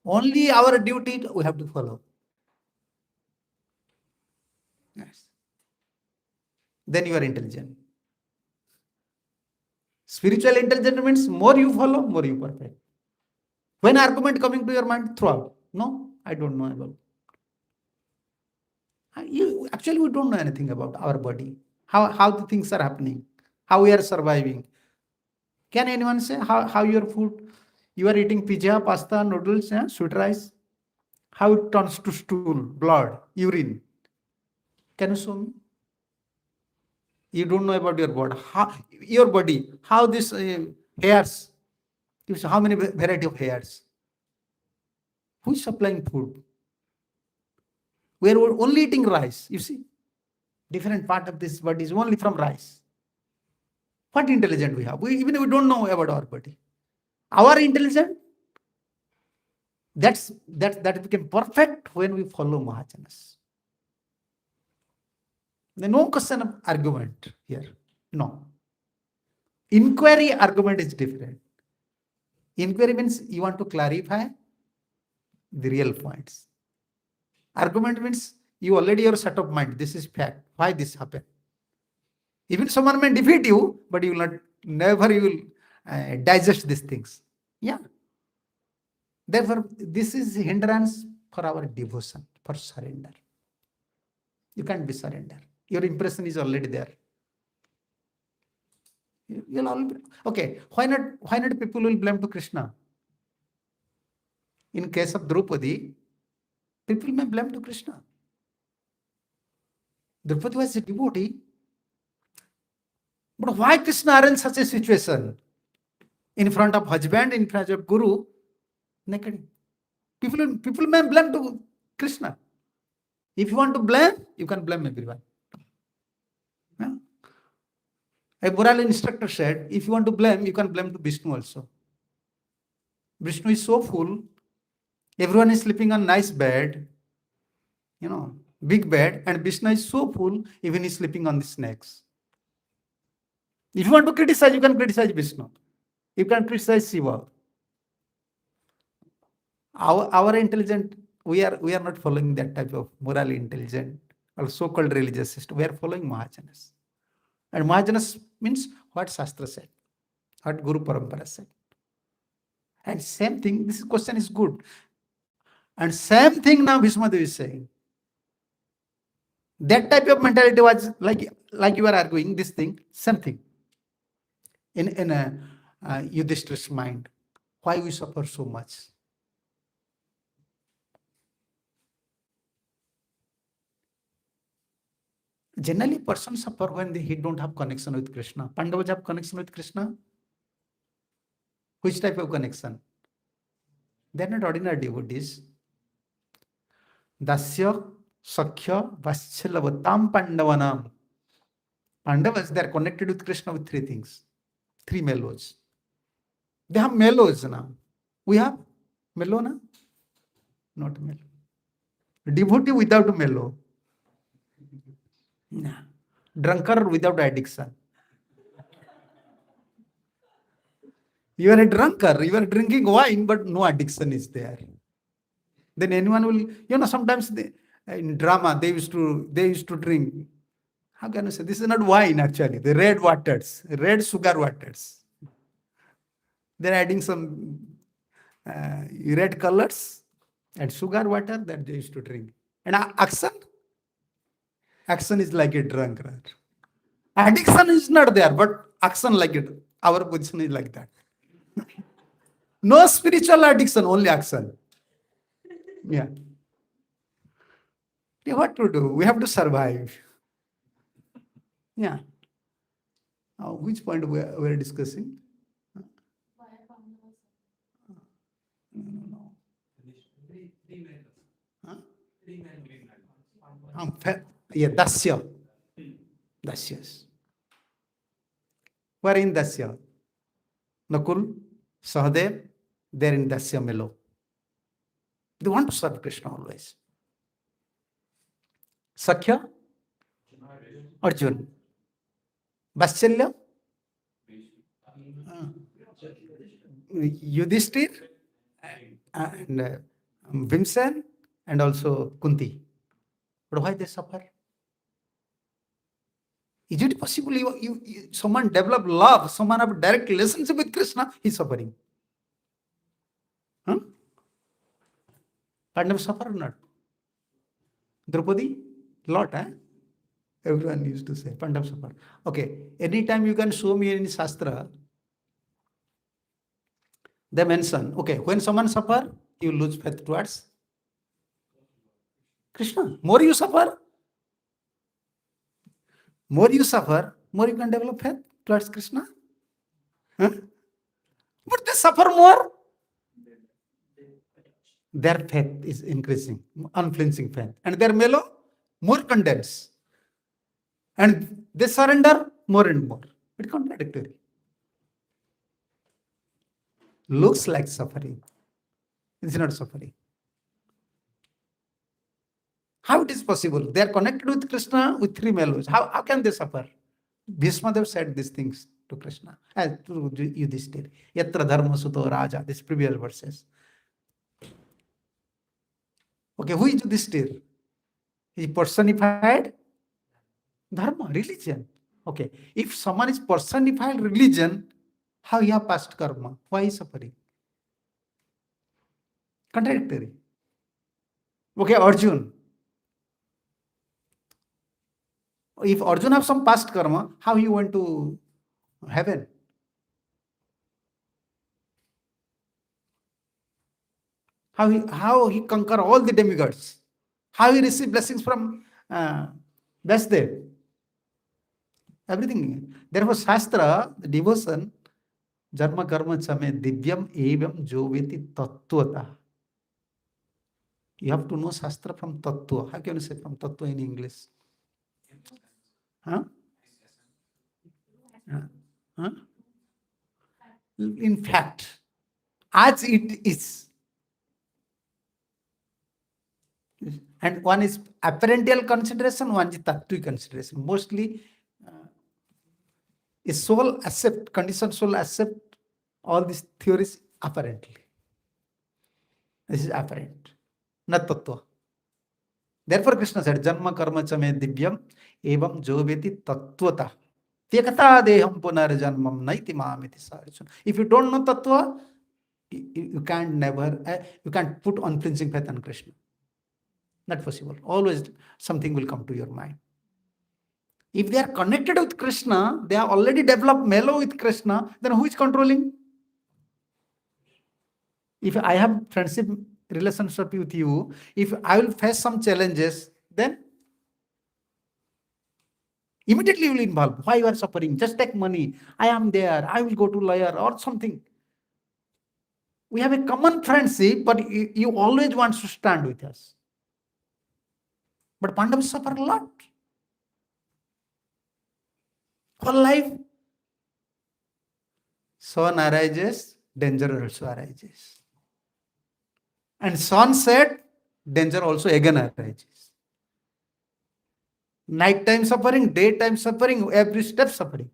Only our duty we have to follow. Yes. Then you are intelligent. Spiritual intelligence means more you follow, more you perfect. When argument coming to your mind, throw out. No, I don't know about. Actually, we don't know anything about our body, how the things are happening, how we are surviving. Can anyone say how your food, you are eating pizza, pasta, noodles, sweet rice, how it turns to stool, blood, urine? Can you show me? You don't know about your body, how this hairs, how many variety of hairs? Who is supplying food? We are only eating rice, you see. Different part of this body is only from rice. What intelligence we have? We don't know about our body. Our intelligence, that became perfect when we follow Mahajanas. There's no question of argument here. No. Inquiry argument is different. Inquiry means you want to clarify the real points. Argument means you already have a set of mind. This is fact. Why this happened? Even someone may defeat you, but you will never digest these things. Yeah. Therefore, this is hindrance for our devotion, for surrender. You can't be surrender. Your impression is already there. Okay. Why not people will blame to Krishna? In case of Draupadi, people may blame to Krishna. Draupadi was a devotee. But why Krishna arranged such a situation? In front of husband, in front of Guru, naked. People may blame to Krishna. If you want to blame, you can blame everyone. Yeah? A moral instructor said, if you want to blame, you can blame to Vishnu also. Vishnu is so full, everyone is sleeping on nice bed, big bed, and Vishnu is so full, even he is sleeping on the snakes. If you want to criticize, you can criticize Vishnu. You can criticize Shiva. Our intelligent, we are not following that type of morally intelligent or so-called religious system. We are following Mahajanas. And Mahajanas means what Shastra said, what Guru Parampara said. And same thing, this question is good. And same thing now Bhismadev is saying. That type of mentality was like you are arguing this thing, same thing. In a Yudhishthira's mind, why we suffer so much? Generally, persons suffer when he don't have connection with Krishna. Pandavas have connection with Krishna. Which type of connection? They are not ordinary devotees. Dasya, Sakhya, Vatshalavatam Pandavanam. Pandavas, they are connected with Krishna with three things. Three mellows. They have mellows now. We have mellow now? Not mellow. Devotee without mellow. Nah. Drunkard without addiction. You are a drunkard, you are drinking wine, but no addiction is there. Then anyone will, sometimes in drama, they used to drink. How can I say? This is not wine actually, the red waters, red sugar waters. They're adding some red colors and sugar water that they used to drink. And action is like a drunkard. Addiction is not there, but action like it. Our position is like that. No spiritual addiction, only action. Yeah. What to do? We have to survive. Yeah. Which point we are discussing? Why Pandavas? No. Three men. Huh? Three men. Yeah, Dasya. Dasyas. Who are in Dasya? Nakul, Sahadev, they are in Dasya Melo. They want to serve Krishna always. Sakhya, Arjun. Vatshalya, Yudhishthir, and Vimsan, and also Kunti. But why they suffer? Is it possible someone develop love, someone have direct relationship with Krishna, he is suffering? Huh? Pandava suffer or not? Draupadi? Lot, eh? Everyone used to say, Pandava suffer. Okay, anytime you can show me in Shastra, they mention, okay, when someone suffer, you lose faith towards Krishna. More you suffer, more you can develop faith towards Krishna. Huh? But they suffer more. Their faith is increasing, unflinching faith. And their mellow, more condensed. And they surrender more and more. It's contradictory. Looks like suffering. It's not suffering. How it is possible? They are connected with Krishna with three mellows. How can they suffer? Bhishma said these things to Krishna, as to Yudhishthir. Yatra dharma suto raja, these previous verses. Okay, who is Yudhishthir? He personified dharma, religion. Okay, if someone is personified religion, how he have past karma? Why is suffering? Contradictory. Okay, Arjun. If Arjun have some past karma, how he went to heaven? How he conquer all the demigods? How he receive blessings from Vasudev? Everything. Therefore, Shastra, the devotion, Jarma karma chame divyam evam joveti tattvata. You have to know Shastra from tattva. How can you say from tattva in English? Huh? Huh? In fact, as it is. And one is apparential consideration, one is tattvic consideration. Mostly, a soul accept, conditioned soul accept all these theories apparently. This is apparent, not tattva. Therefore, Krishna said, Janma karma chame divyam evam joveti tattvata. Tyakata deham punarjanmam naiti mamiti sarjun. If you don't know tattva, you can't put unflinching faith on Krishna. Not possible. Always something will come to your mind. If they are connected with Krishna, they have already developed mellow with Krishna, then who is controlling? If I have friendship relationship with you, if I will face some challenges, then immediately you will involve. Why you are suffering? Just take money. I am there. I will go to lawyer or something. We have a common friendship, but you always want to stand with us. But Pandavas suffer a lot. Whole life. Sun arises, danger also arises. And sun set, danger also again arises. Nighttime suffering, daytime suffering, every step suffering.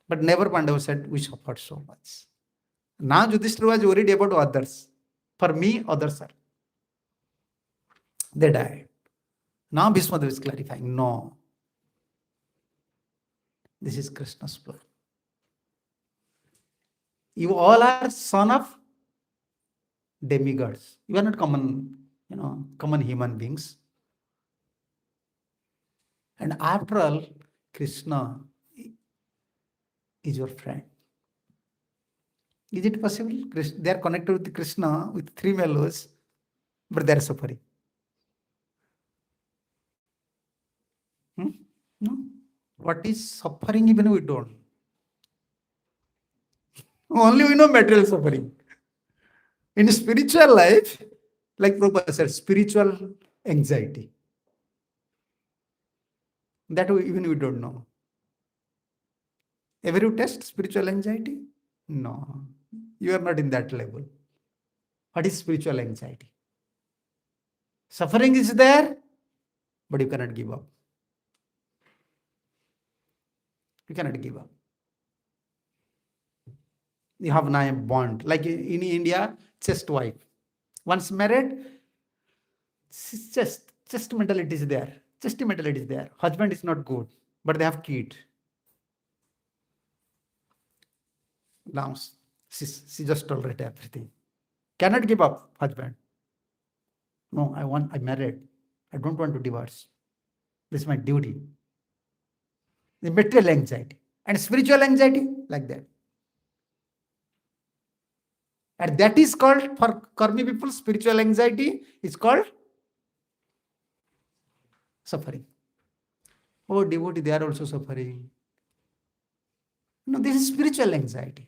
But never Pandava said, we suffered so much. Now Yudhishthira was worried about others. For me, others are. They died. Now Bhishma is clarifying, no. This is Krishna's plan. You all are son of demigods. You are not common human beings. And after all, Krishna is your friend. Is it possible? They are connected with Krishna with three mellows, but they are suffering. No? What is suffering even we don't. Only we know material suffering. In spiritual life, like Prabhupada said, spiritual anxiety. That even we don't know. Ever you test spiritual anxiety? No. You are not in that level. What is spiritual anxiety? Suffering is there, but you cannot give up. You cannot give up. You have now a bond. Like in India, just wife. Once married, just mentality is there. Just mentality is there. Husband is not good, but they have kid. Now she just tolerate everything. Cannot give up husband. No, I married. I don't want to divorce. This is my duty. The material anxiety and spiritual anxiety like that. And that is called, for karmi people, spiritual anxiety is called suffering. Oh, devotee, they are also suffering. No, this is spiritual anxiety.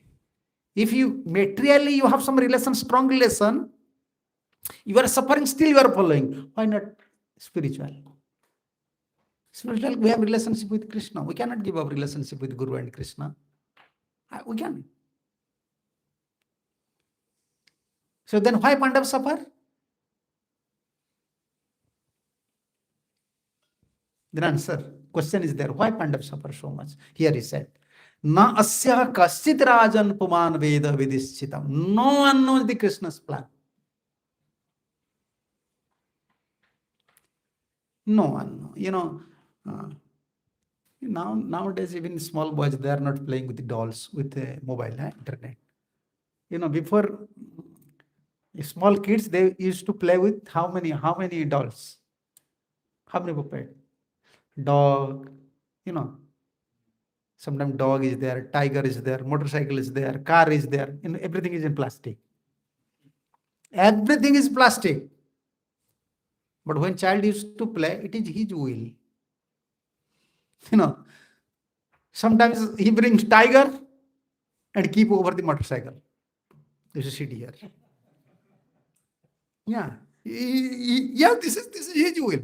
If you materially you have some relation, strong relation, you are suffering, still you are following. Why not spiritual? Spiritual, we have relationship with Krishna. We cannot give up relationship with Guru and Krishna. We can. So then why Pandavas suffer? Then answer. Question is there. Why Pandavas suffer so much? Here he said, Na asya kaschit rajan puman veda vidischitam. No one knows the Krishna's plan. No one. Nowadays even small boys, they are not playing with the dolls, with the mobile, internet. Before small kids, they used to play with how many dolls? How many puppet? Dog, sometimes dog is there, tiger is there, motorcycle is there, car is there, everything is in plastic. Everything is plastic. But when child used to play, it is his will. Sometimes he brings tiger and keep over the motorcycle. This is sit here. Yeah. This is his will.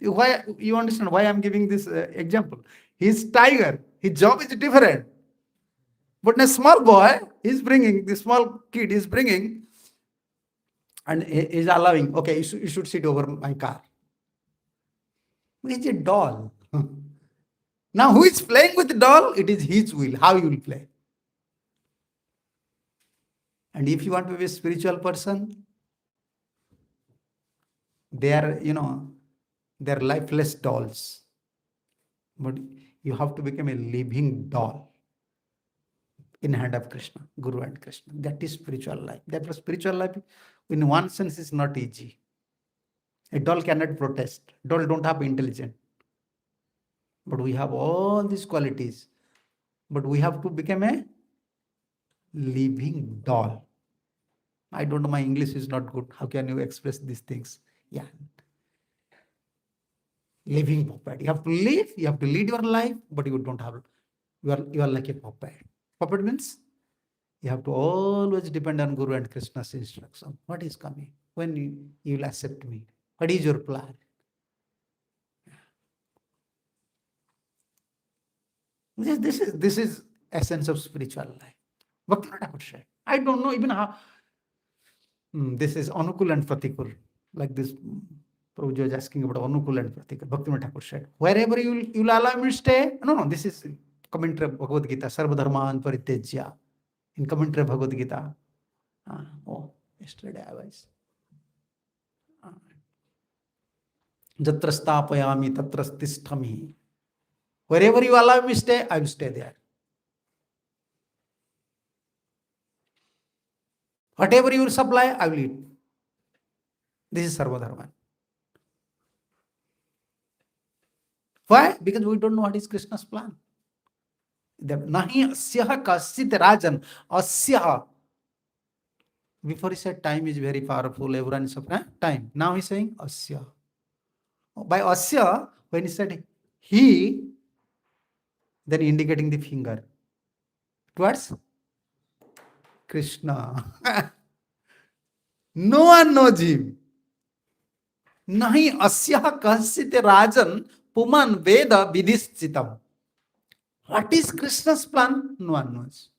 Why you understand why I'm giving this example? His tiger, his job is different. But a small boy is bringing, the small kid is bringing, and is allowing, okay, you should sit over my car. It's a doll. Now who is playing with the doll? It is his will, how you will play. And if you want to be a spiritual person, they are, they're lifeless dolls. But you have to become a living doll in hand of Krishna, Guru and Krishna. That is spiritual life. That spiritual life, in one sense, is not easy. A doll cannot protest. Doll don't have intelligence. But we have all these qualities. But we have to become a living doll. I don't know, my English is not good. How can you express these things? Yeah. Living puppet. You have to live, you have to lead your life, but you don't have, you are like a puppet. Puppet means you have to always depend on Guru and Krishna's instruction. What is coming? When you will accept me? What is your plan? This is essence of spiritual life. Bhaktivinoda Thakur said. I don't know even how. This is Anukul and Pratikul. Like this, Prabhuji was asking about Anukul and Pratikul. Bhaktivinoda Thakur said, wherever you will allow me to stay. No, this is commentary of Bhagavad Gita. Sarva dharman paritejya. In commentary of Bhagavad Gita. Yesterday I was. Jatra stapayami tatra tisthami. Wherever you allow me to stay, I will stay there. Whatever you will supply, I will eat. This is Sarva Dharma. Why? Because we don't know what is Krishna's plan. Nahi asyaha kasit rajan. Asyaha. Before he said time is very powerful, everyone is suffering. Time. Now he's saying asya. By asya, when he said He, then indicating the finger towards Krishna. No one knows him. Nahi asya kasit rajan puman veda vidischitam. What is Krishna's plan? No one knows.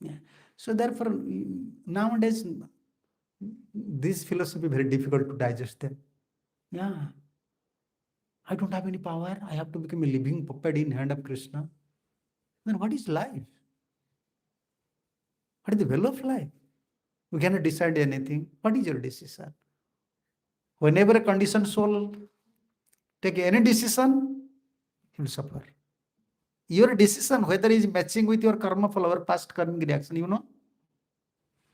Yeah. So therefore, nowadays, this philosophy very difficult to digest them. Yeah. I don't have any power. I have to become a living puppet in hand of Krishna. Then what is life? What is the value of life? We cannot decide anything. What is your decision? Whenever a conditioned soul take any decision, he will suffer. Your decision, whether it is matching with your karma for our past karmic reaction, you know?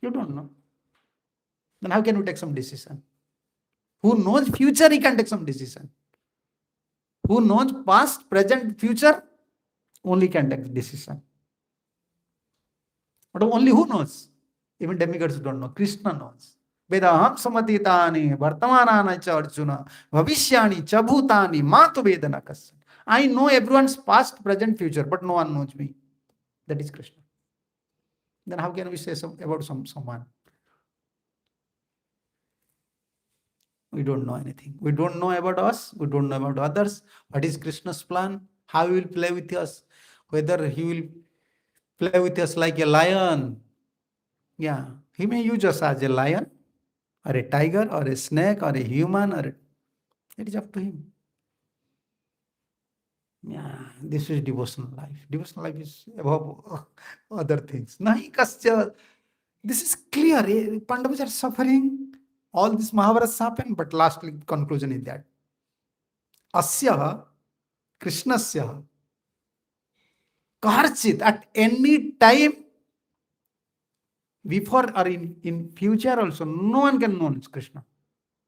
You don't know. Then how can you take some decision? Who knows future, he can take some decision. Who knows past, present, future, only can take decision. But only who knows? Even demigods don't know. Krishna knows. Vedaham samatitani vartamanana cha arjuna bhavishyani cha bhutani matu vedana kasya. I know everyone's past, present, future, but no one knows me. That is Krishna. Then how can we say about someone? We don't know anything. We don't know about us. We don't know about others. What is Krishna's plan? How he will play with us? Whether he will play with us like a lion. Yeah, he may use us as a lion or a tiger or a snake or a human, or it is up to him. Yeah, this is devotional life. Devotional life is above other things. Nahi kasya. This is clear. Pandavas are suffering. All this Mahabharata happened, but lastly conclusion is that asya Krishnasya karchit at any time before or in future also, no one can know Krishna.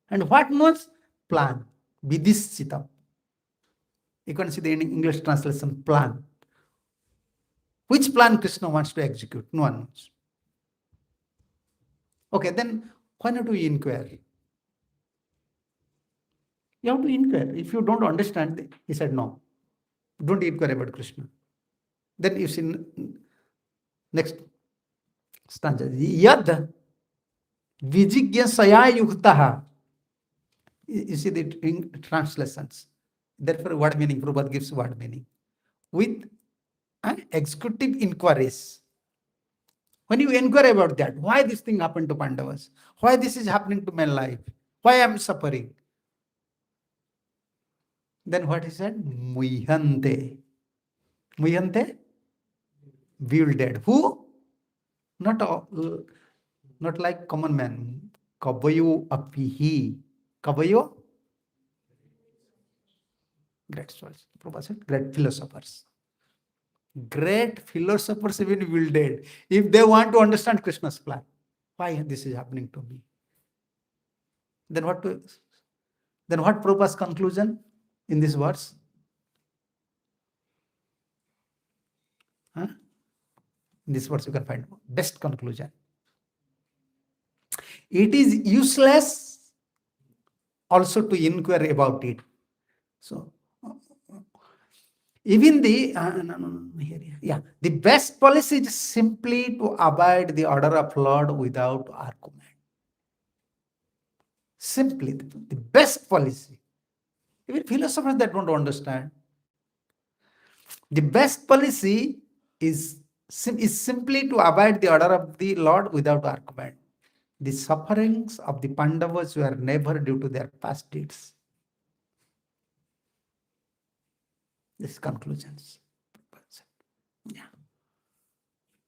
And what knows? Plan. Vidischitam. You can see the English translation, plan. Which plan Krishna wants to execute? No one knows. Okay, then why not we inquire? You have to inquire. If you don't understand, he said, no, don't inquire about Krishna. Then you see next stanza. Yad vijigyasaya yuktaha. You see the translations. Therefore, word meaning, Prabhupada gives word meaning. With executive inquiries. When you inquire about that, why this thing happened to Pandavas? Why this is happening to my life? Why I am suffering? Then what he said? Muhyante. Muhyante? Bewildered. Who? Not like common man. Kavayo apihi. Kavayo? Great souls. Prabhupada said, great philosophers. Great philosophers even bewildered. If they want to understand Krishna's plan, why this is happening to me? Then what Prabhupada's conclusion in this verse? In this verse you can find best conclusion. It is useless also to inquire about it. So even the the best policy is simply to abide the order of Lord without argument. Simply the best policy. Even philosophers that don't understand. The best policy is simply to abide the order of the Lord without argument. The sufferings of the Pandavas were never due to their past deeds. These conclusions. Yeah.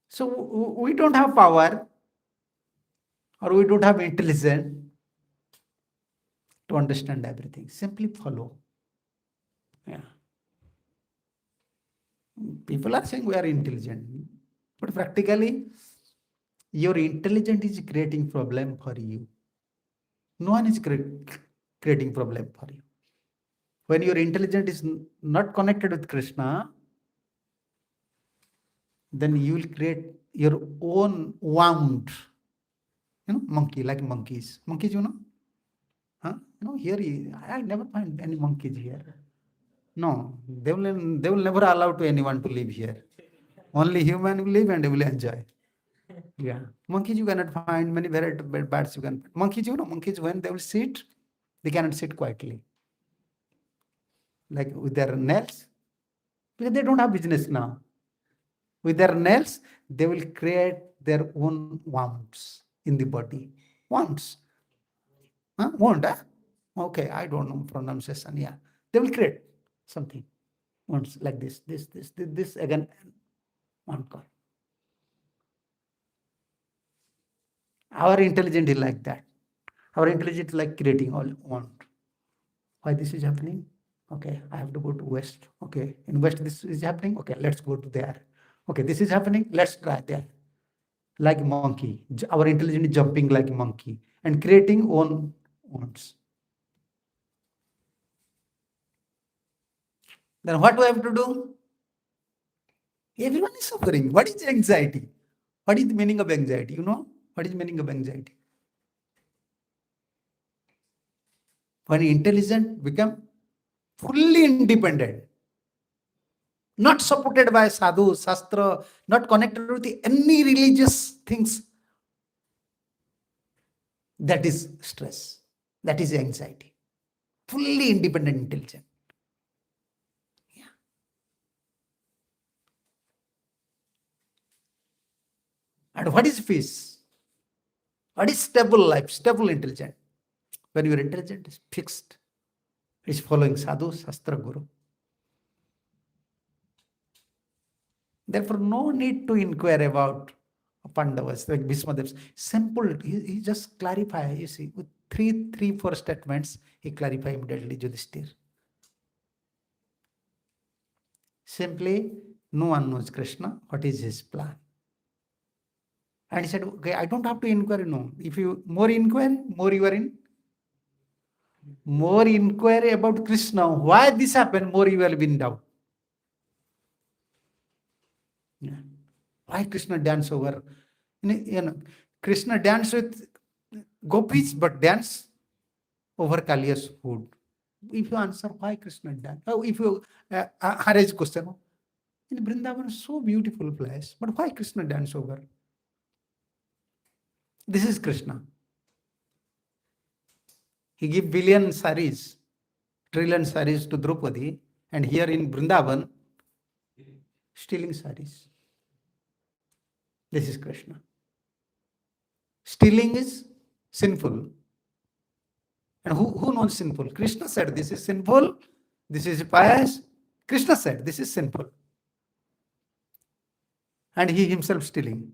So we don't have power or we don't have intelligence to understand everything. Simply follow. Yeah. People are saying we are intelligent, but practically your intelligence is creating problem for you. No one is creating problem for you. When your intelligence is not connected with Krishna, then you will create your own wound. Monkey, like monkeys. Monkeys, Huh? Here I never find any monkeys here. No, they will never allow to anyone to live here. Only human will live and they will enjoy. Yeah, monkeys you cannot find, many variety birds you can. Monkeys, monkeys when they will sit, they cannot sit quietly. Like with their nails, because they don't have business now. With their nails, they will create their own wounds in the body. Wounds. Huh? Wound, huh? Okay, I don't know pronunciation. Yeah, they will create something. Wounds like this again. One call. Our intelligence is like that. Our intelligence is like creating all wound. Why this is happening? Okay, I have to go to west. Okay, in west this is happening. Okay, let's go to there. Okay, this is happening. Let's try there. Like monkey, our intelligence is jumping like monkey and creating own wounds. Then what do I have to do? Everyone is suffering. What is anxiety? What is the meaning of anxiety? You know what is the meaning of anxiety? When intelligent become fully independent, not supported by sadhu, shastra, not connected with any religious things, that is stress. That is anxiety. Fully independent intelligent. Yeah. And what is peace? What is stable life, stable intelligent? When your intelligence is fixed, is following sadhu, shastra, guru. Therefore, no need to inquire about Pandavas, like Bhismadevs. Simple, he just clarify, you see, with three, 4 statements, he clarify immediately Yudhishthir. Simply, no one knows Krishna, what is his plan. And he said, okay, I don't have to inquire, no. If you more inquire, more you are in. More inquiry about Krishna, why this happened, more you will be in doubt. Yeah. Why Krishna dance over? Krishna dance with gopis, but dance over Kaliya's food. If you answer why Krishna dance, if you Hare's question, in Vrindavan, so beautiful place, but why Krishna dance over? This is Krishna. He give billion saris, trillion saris to Draupadi, and here in Vrindavan, stealing saris. This is Krishna. Stealing is sinful. And who knows sinful? Krishna said this is sinful, this is pious. Krishna said this is sinful. And he himself stealing.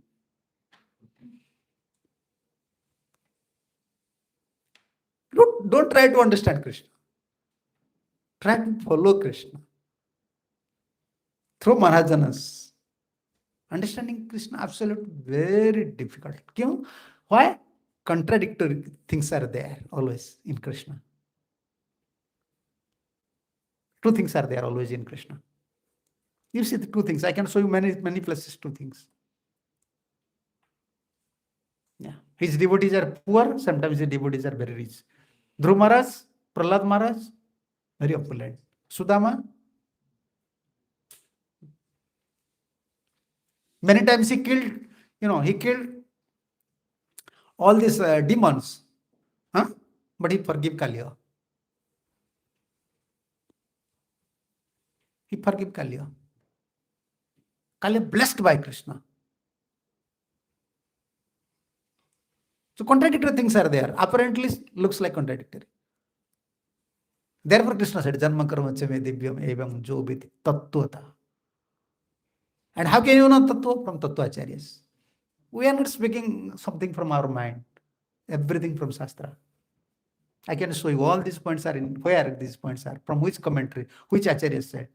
Don't try to understand Krishna. Try to follow Krishna. Through Maharajanas. Understanding Krishna absolutely very difficult. Why? Contradictory things are there always in Krishna. Two things are there always in Krishna. You see the two things. I can show you many places, two things. Yeah. His devotees are poor, sometimes his devotees are very rich. Dhruv Maharaj, Prahlad Maharaj, very opulent. Sudama, many times he killed all these demons. Huh? But he forgave Kaliya. He forgave Kaliya. Kaliya blessed by Krishna. So contradictory things are there. Apparently looks like contradictory. Therefore Krishna said, Janma karma chame divyam evam jo viti tattvata. And how can you know tattva? From Ācāryas. We are not speaking something from our mind. Everything from Shastra. I can show you all these points are in where these points are, from which commentary, which Ācāryas said.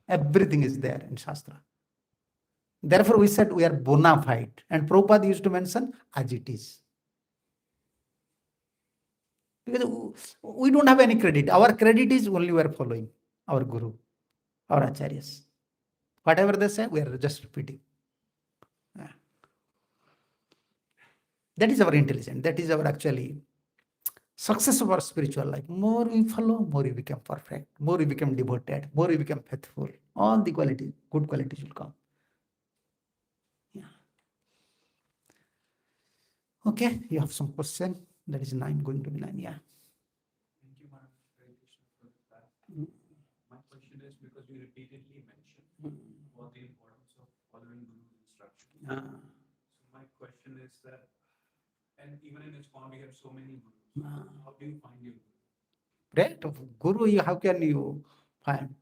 Everything is there in Shastra. Therefore, we said we are bona fide. And Prabhupada used to mention as it is. Because we don't have any credit. Our credit is only we are following our Guru, our Ācāryas. Whatever they say, we are just repeating. That is our intelligence. That is our actually success of our spiritual life. More we follow, more we become perfect, more we become devoted, more we become faithful. All the qualities, good qualities will come. Yeah. Okay, you have some question? That is 9 going to be 9, yeah. Thank you, Maharaj. Hare Krishna for that. My question is because you repeatedly mentioned about the importance of following Guru's instructions. So my question is that, and even in ISKCON we have so many Gurus. How do you find your Guru? Right? Guru, how can you find?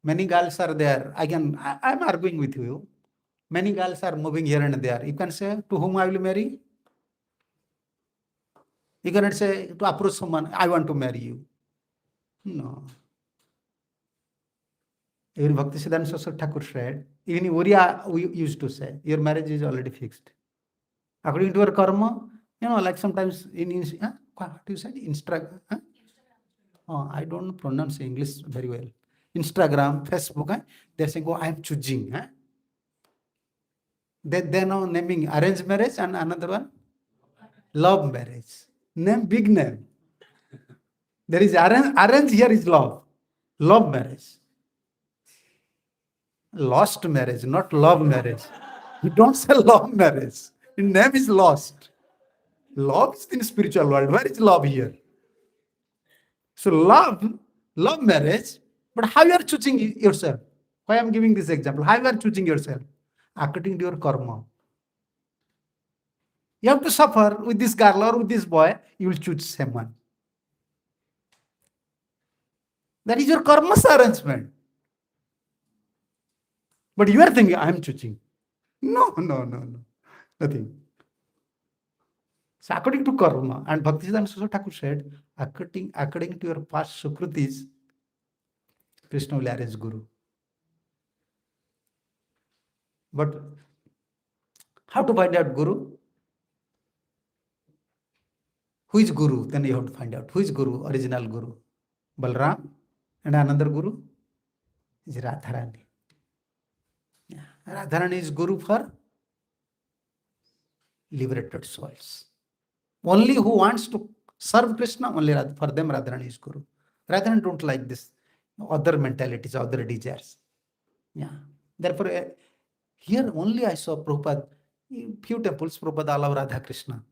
Many girls are there. I'm arguing with you. Many girls are moving here and there. You can say, to whom I will marry? You cannot say, to approach someone, I want to marry you. No. Even Bhaktisiddhanta Saraswati Thakur said, even in Oriya we used to say, your marriage is already fixed. According to your karma, like sometimes what do you say? I don't pronounce English very well. Instagram, Facebook, they're saying, I am choosing. They're now naming arranged marriage and another one, love marriage. Name, big name. There is arrange here is love. Love marriage. Lost marriage, not love marriage. You don't say love marriage. Your name is lost. Love is in spiritual world. Where is love here? So love marriage, but how you are choosing yourself? Why I am giving this example? How you are choosing yourself? According to your karma. You have to suffer with this girl or with this boy, you will choose someone. That is your karma's arrangement. But you are thinking, I am choosing. No. Nothing. So according to karma, and Bhaktisiddhanta Saraswati Thakur said, according to your past sukritis, Krishna will arrange Guru. But how to find out Guru? Who is Guru? Then you have to find out. Who is Guru? Original Guru. Balram. And another Guru is Radharani. Yeah. Radharani is Guru for liberated souls. Only who wants to serve Krishna, only for them Radharani is Guru. Radharani don't like this other mentalities, other desires. Yeah. Therefore, here only I saw Prabhupada, few temples, Prabhupada allow Radha Krishna.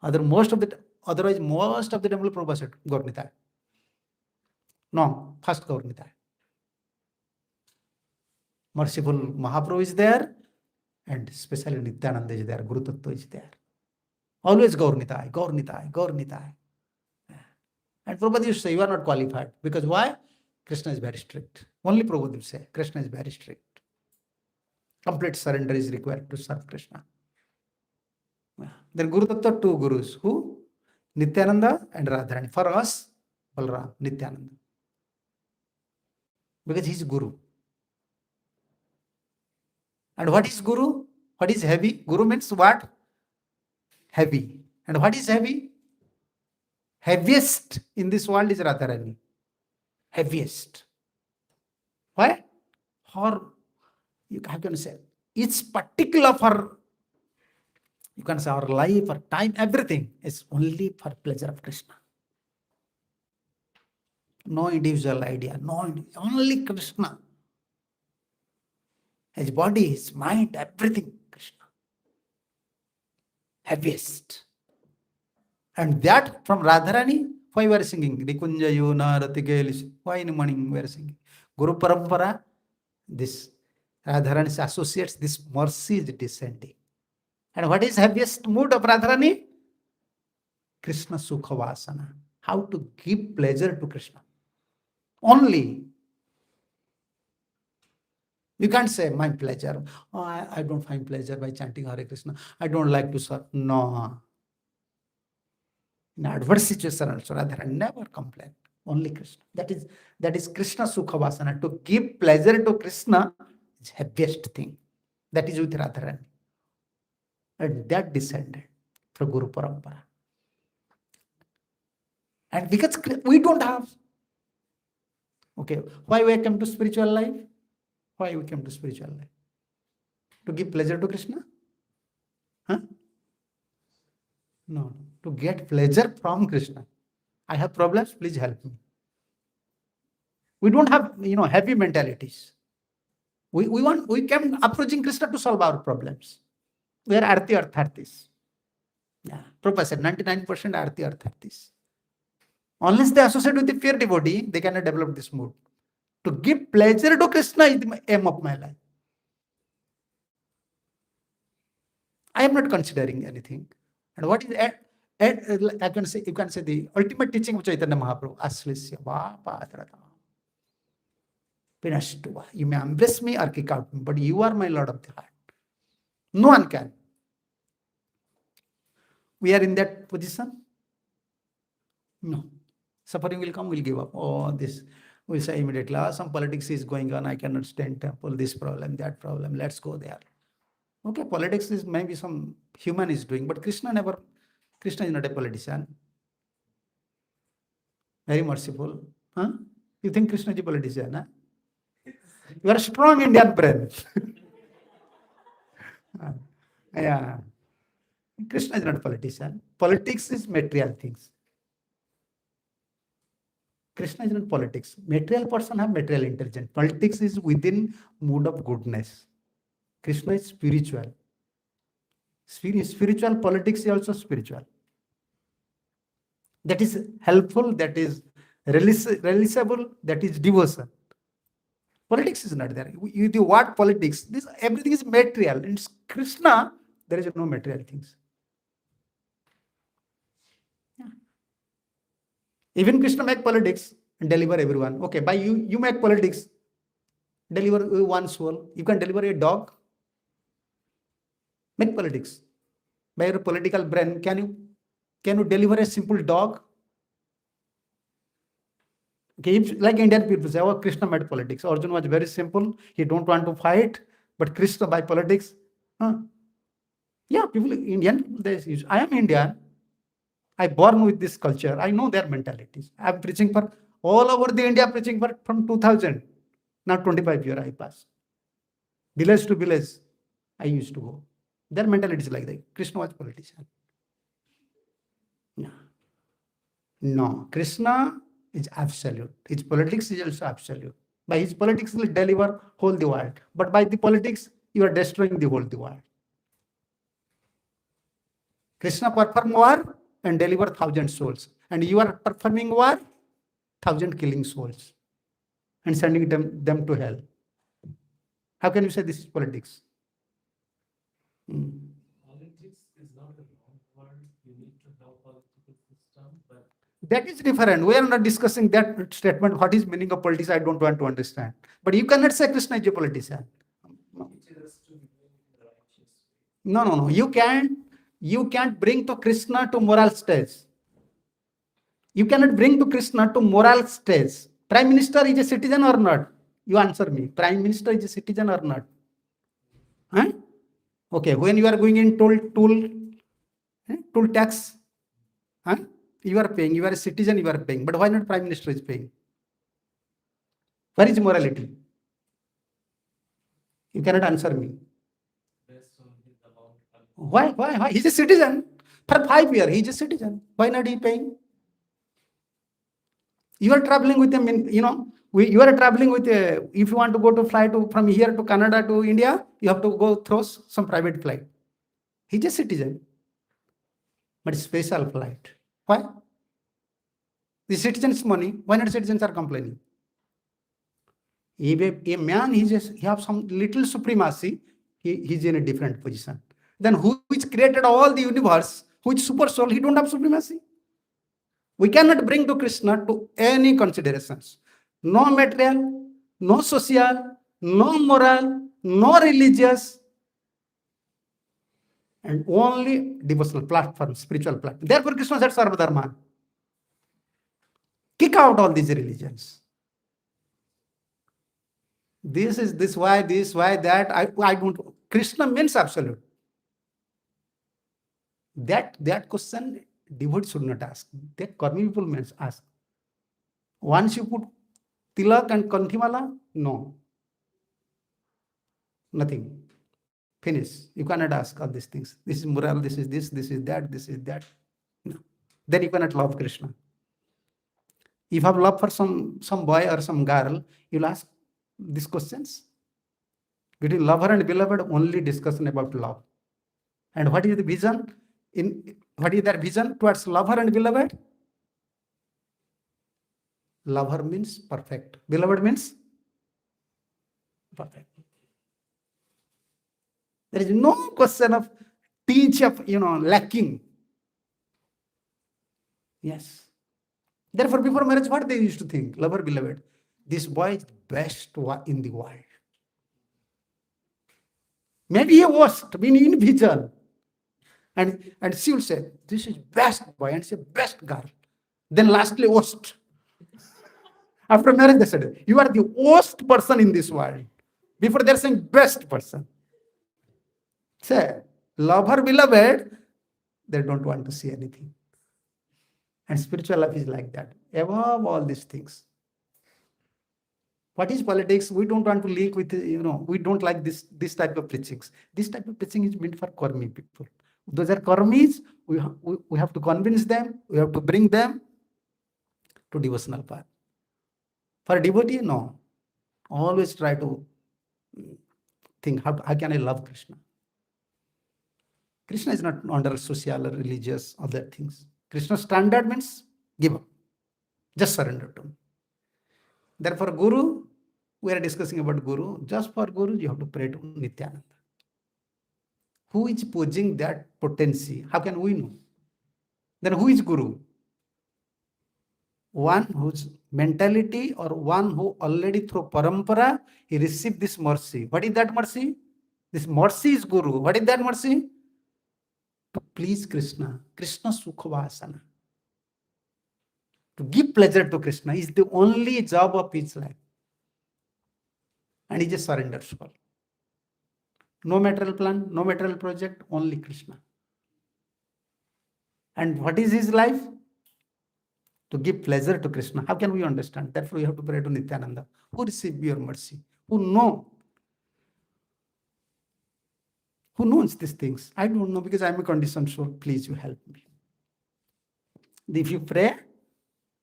Otherwise, most of the temple Prabhupada said, Gaur-Nitai. No, first Gaur-Nitai. Merciful Mahaprabhu is there, and especially Nityananda is there, Guru Tattva is there. Always Gaur-Nitai. And Prabhupada used to say, you are not qualified. Because why? Krishna is very strict. Only Prabhupada will say, Krishna is very strict. Complete surrender is required to serve Krishna. Then Guru Tattva, 2 Gurus. Who? Nityananda and Radharani. For us, Balram, Nityananda. Because he is Guru. And what is Guru? What is heavy? Guru means what? Heavy. And what is heavy? Heaviest in this world is Radharani. Heaviest. Why? How can you say? Each particular for, you can say our life, our time, everything is only for pleasure of Krishna. No individual idea, only Krishna. His body, his mind, everything Krishna. Heaviest. And that from Radharani, why we are singing? Nikunja Yona Ratigel. Why in the morning we are singing? Guru Parampara, this Radharani associates, this mercy is descending. And what is heaviest mood of Radharani? Krishna Sukha Vasana. How to give pleasure to Krishna. Only. You can't say, my pleasure. Oh, I don't find pleasure by chanting Hare Krishna. I don't like to serve. No. In adverse situation also, Radharani never complain. Only Krishna. That is Krishna Sukha Vasana. To give pleasure to Krishna is heaviest thing. That is with Radharani. And that descended from Guru Parampara. And because we don't have. Okay, why we come to spiritual life? Why we came to spiritual life? To give pleasure to Krishna? Huh? No. to get pleasure from Krishna. I have problems, please help me. We don't have, heavy mentalities. We came approaching Krishna to solve our problems. We are arti arthartis. Yeah, Prabhupada said 99% arti arthartis. Unless they associate with the pure devotee, they cannot develop this mood. To give pleasure to Krishna is the aim of my life. I am not considering anything. And what is I can say, you can say the ultimate teaching of Chaitanya Mahaprabhu, Aslisya Vapadradha. Pinashtuva. You may embrace me or kick out me, but you are my Lord of the heart. No one can. We are in that position? No. Suffering will come, we'll give up. Oh, this, we say immediately, some politics is going on, I cannot stand temple, this problem, that problem, let's go there. Okay, politics is maybe some human is doing, but Krishna is not a politician. Very merciful. Huh? You think Krishna is a politician? Huh? You are a strong Indian brain. Yeah. Krishna is not a politician. Politics is material things. Krishna is not politics. Material person have material intelligence. Politics is within mood of goodness. Krishna is spiritual. Spiritual politics is also spiritual. That is helpful, that is realizable, that is devotion. Politics is not there. You do what politics? Everything is material. In Krishna, there is no material things. Yeah. Even Krishna make politics and deliver everyone. Okay, by you make politics, deliver one soul. You can deliver a dog. Make politics. By your political brain, can you deliver a simple dog? Okay, like Indian people say, oh, Krishna made politics. Arjuna was very simple. He don't want to fight, but Krishna by politics. Yeah, people, Indian people, they use. I am Indian. I born with this culture. I know their mentalities. I am preaching for all over the India, preaching for from 2000. Now 25 years I pass. Village to village, I used to go. Their mentality is like that. Krishna was politician. No, Krishna is absolute. His politics is also absolute. By his politics, he will deliver whole the world. But by the politics, you are destroying the whole the world. Krishna perform war and deliver 1,000 souls. And you are performing war, 1,000 killing souls and sending them to hell. How can you say this is politics? Politics is not a wrong word. You need to have political system, but that is different. We are not discussing that statement. What is meaning of politics? I don't want to understand. But you cannot say Krishna is a politician. it is to be in the righteous way. No. You can't bring to Krishna to moral stage. You cannot bring to Krishna to moral stage. Prime Minister is a citizen or not? You answer me. Prime Minister is a citizen or not? Huh? Okay, when you are going in toll tax, huh? You are paying. You are a citizen, you are paying. But why not Prime Minister is paying? Where is morality? You cannot answer me. Based on his amount. Why? He's a citizen. For 5 years, he's a citizen. Why not he paying? You are traveling with him, you are traveling with if you want to go to fly from here to Canada to India, you have to go through some private flight. He's a citizen, but special flight. Why? The citizens' money. Why not citizens are complaining? If a man he have some little supremacy, he's in a different position. Then who which created all the universe, which super soul, he don't have supremacy. We cannot bring to Krishna to any considerations. No material, no social, no moral, no religious, and only devotional platform, spiritual platform. Therefore, Krishna said Sarvadharma. Kick out all these religions. This is this, why that. I don't. Krishna means absolute. That question devotee should not ask. That karmi people means ask. Once you put tilak and kanthimala, no. Nothing. Finish. You cannot ask all these things. This is moral, this is this is that, this is that. No. then you cannot love Krishna. If you have love for some boy or some girl, you'll ask these questions. Between lover and beloved, only discussion about love. And what is the vision? What is their vision towards lover and beloved? Lover means perfect. Beloved means perfect. There is no question of teach of lacking. Yes. Therefore, before marriage, what they used to think? Lover, beloved. This boy is best in the world. Maybe a worst, in vision. And she will say, this is best boy, and she best girl. Then lastly, worst. After marriage, they said, you are the worst person in this world. Before they're saying best person. Say, lover, beloved, they don't want to see anything. And spiritual life is like that. Above all these things. What is politics? We don't want to link with, we don't like this type of preachings. This type of preaching is meant for karmi people. Those are karmis. We have to convince them. We have to bring them to devotional path. For a devotee, no. Always try to think, how can I love Krishna? Krishna is not under social or religious, other things. Krishna's standard means give up. Just surrender to him. Therefore, Guru, we are discussing about Guru. Just for Guru, you have to pray to Nityananda. Who is posing that potency? How can we know? Then who is Guru? One whose mentality or one who already through parampara, he received this mercy. What is that mercy? This mercy is Guru. What is that mercy? To please Krishna. Krishna Sukhavasana. To give pleasure to Krishna is the only job of his life. And he just surrenders all. No material plan, no material project, only Krishna. And what is his life? To give pleasure to Krishna. How can we understand? Therefore, you have to pray to Nityananda. Who receive your mercy? Who knows these things? I don't know because I'm a conditioned soul. Please, you help me. If you pray,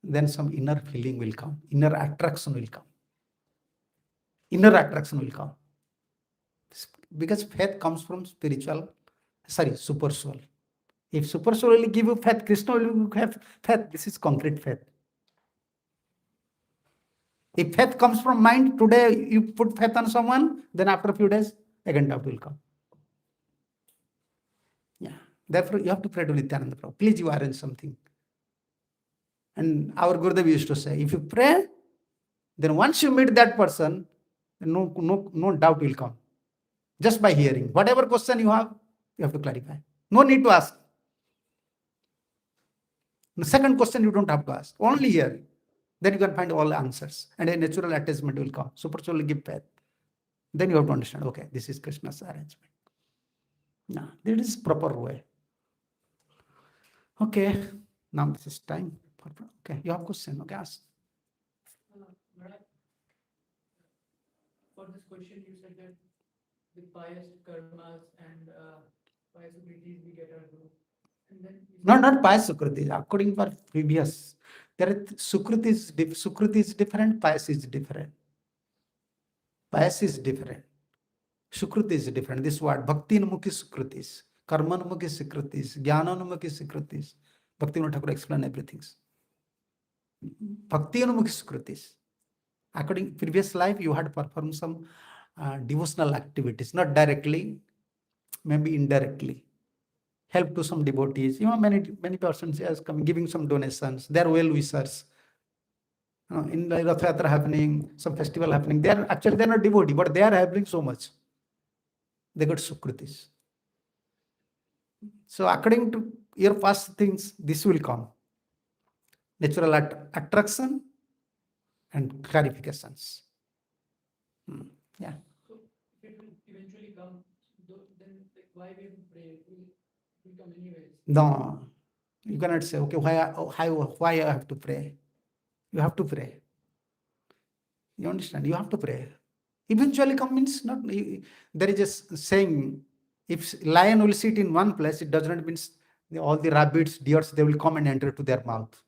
then some inner feeling will come. Inner attraction will come. Inner attraction will come. Because faith comes from super soul. If super soul will give you faith, Krishna will have faith. This is concrete faith. If faith comes from mind, today you put faith on someone, then after a few days, again doubt will come. Yeah. Therefore, you have to pray to Nityananda Prabhu. Please, you arrange something. And our Gurudev used to say, if you pray, then once you meet that person, no doubt will come. Just by hearing. Whatever question you have to clarify. No need to ask. The second question you don't have to ask. Only hear. Then you can find all the answers. And a natural attachment will come. Super soul will give faith. Then you have to understand, okay, this is Krishna's arrangement. Now, this is proper way. Okay. Now this is time. Okay, you have a question. Okay, ask. For this question, you said that the pious karmas and pious abilities we get our guru. And then Not pious Sukriti. According to previous, there are Sukriti is different, pious is different. Pious is different. Sukriti is different. This word, Bhakti Mukhi Sukritis, Karma Mukhi Sukritis, Jnana Mukhi Sukritis. Bhakti Thakur explain everything. Bhakti Mukhi Sukritis. According to previous life, you had performed some devotional activities, not directly, maybe indirectly. Help to some devotees. Many persons are coming, giving some donations. They are well wishers. In the Rath Yatra happening, some festival happening. They're not devotee, but they are helping so much. They got sukritis. So according to your past things, this will come. Natural attraction and clarifications. Yeah. So it will eventually come, then why we pray? It will come anyways. No, you cannot say, okay, why I have to pray? You have to pray. You understand? You have to pray. Eventually come means not, there is just saying, if lion will sit in one place, it does not mean All the rabbits, deers, they will come and enter to their mouth.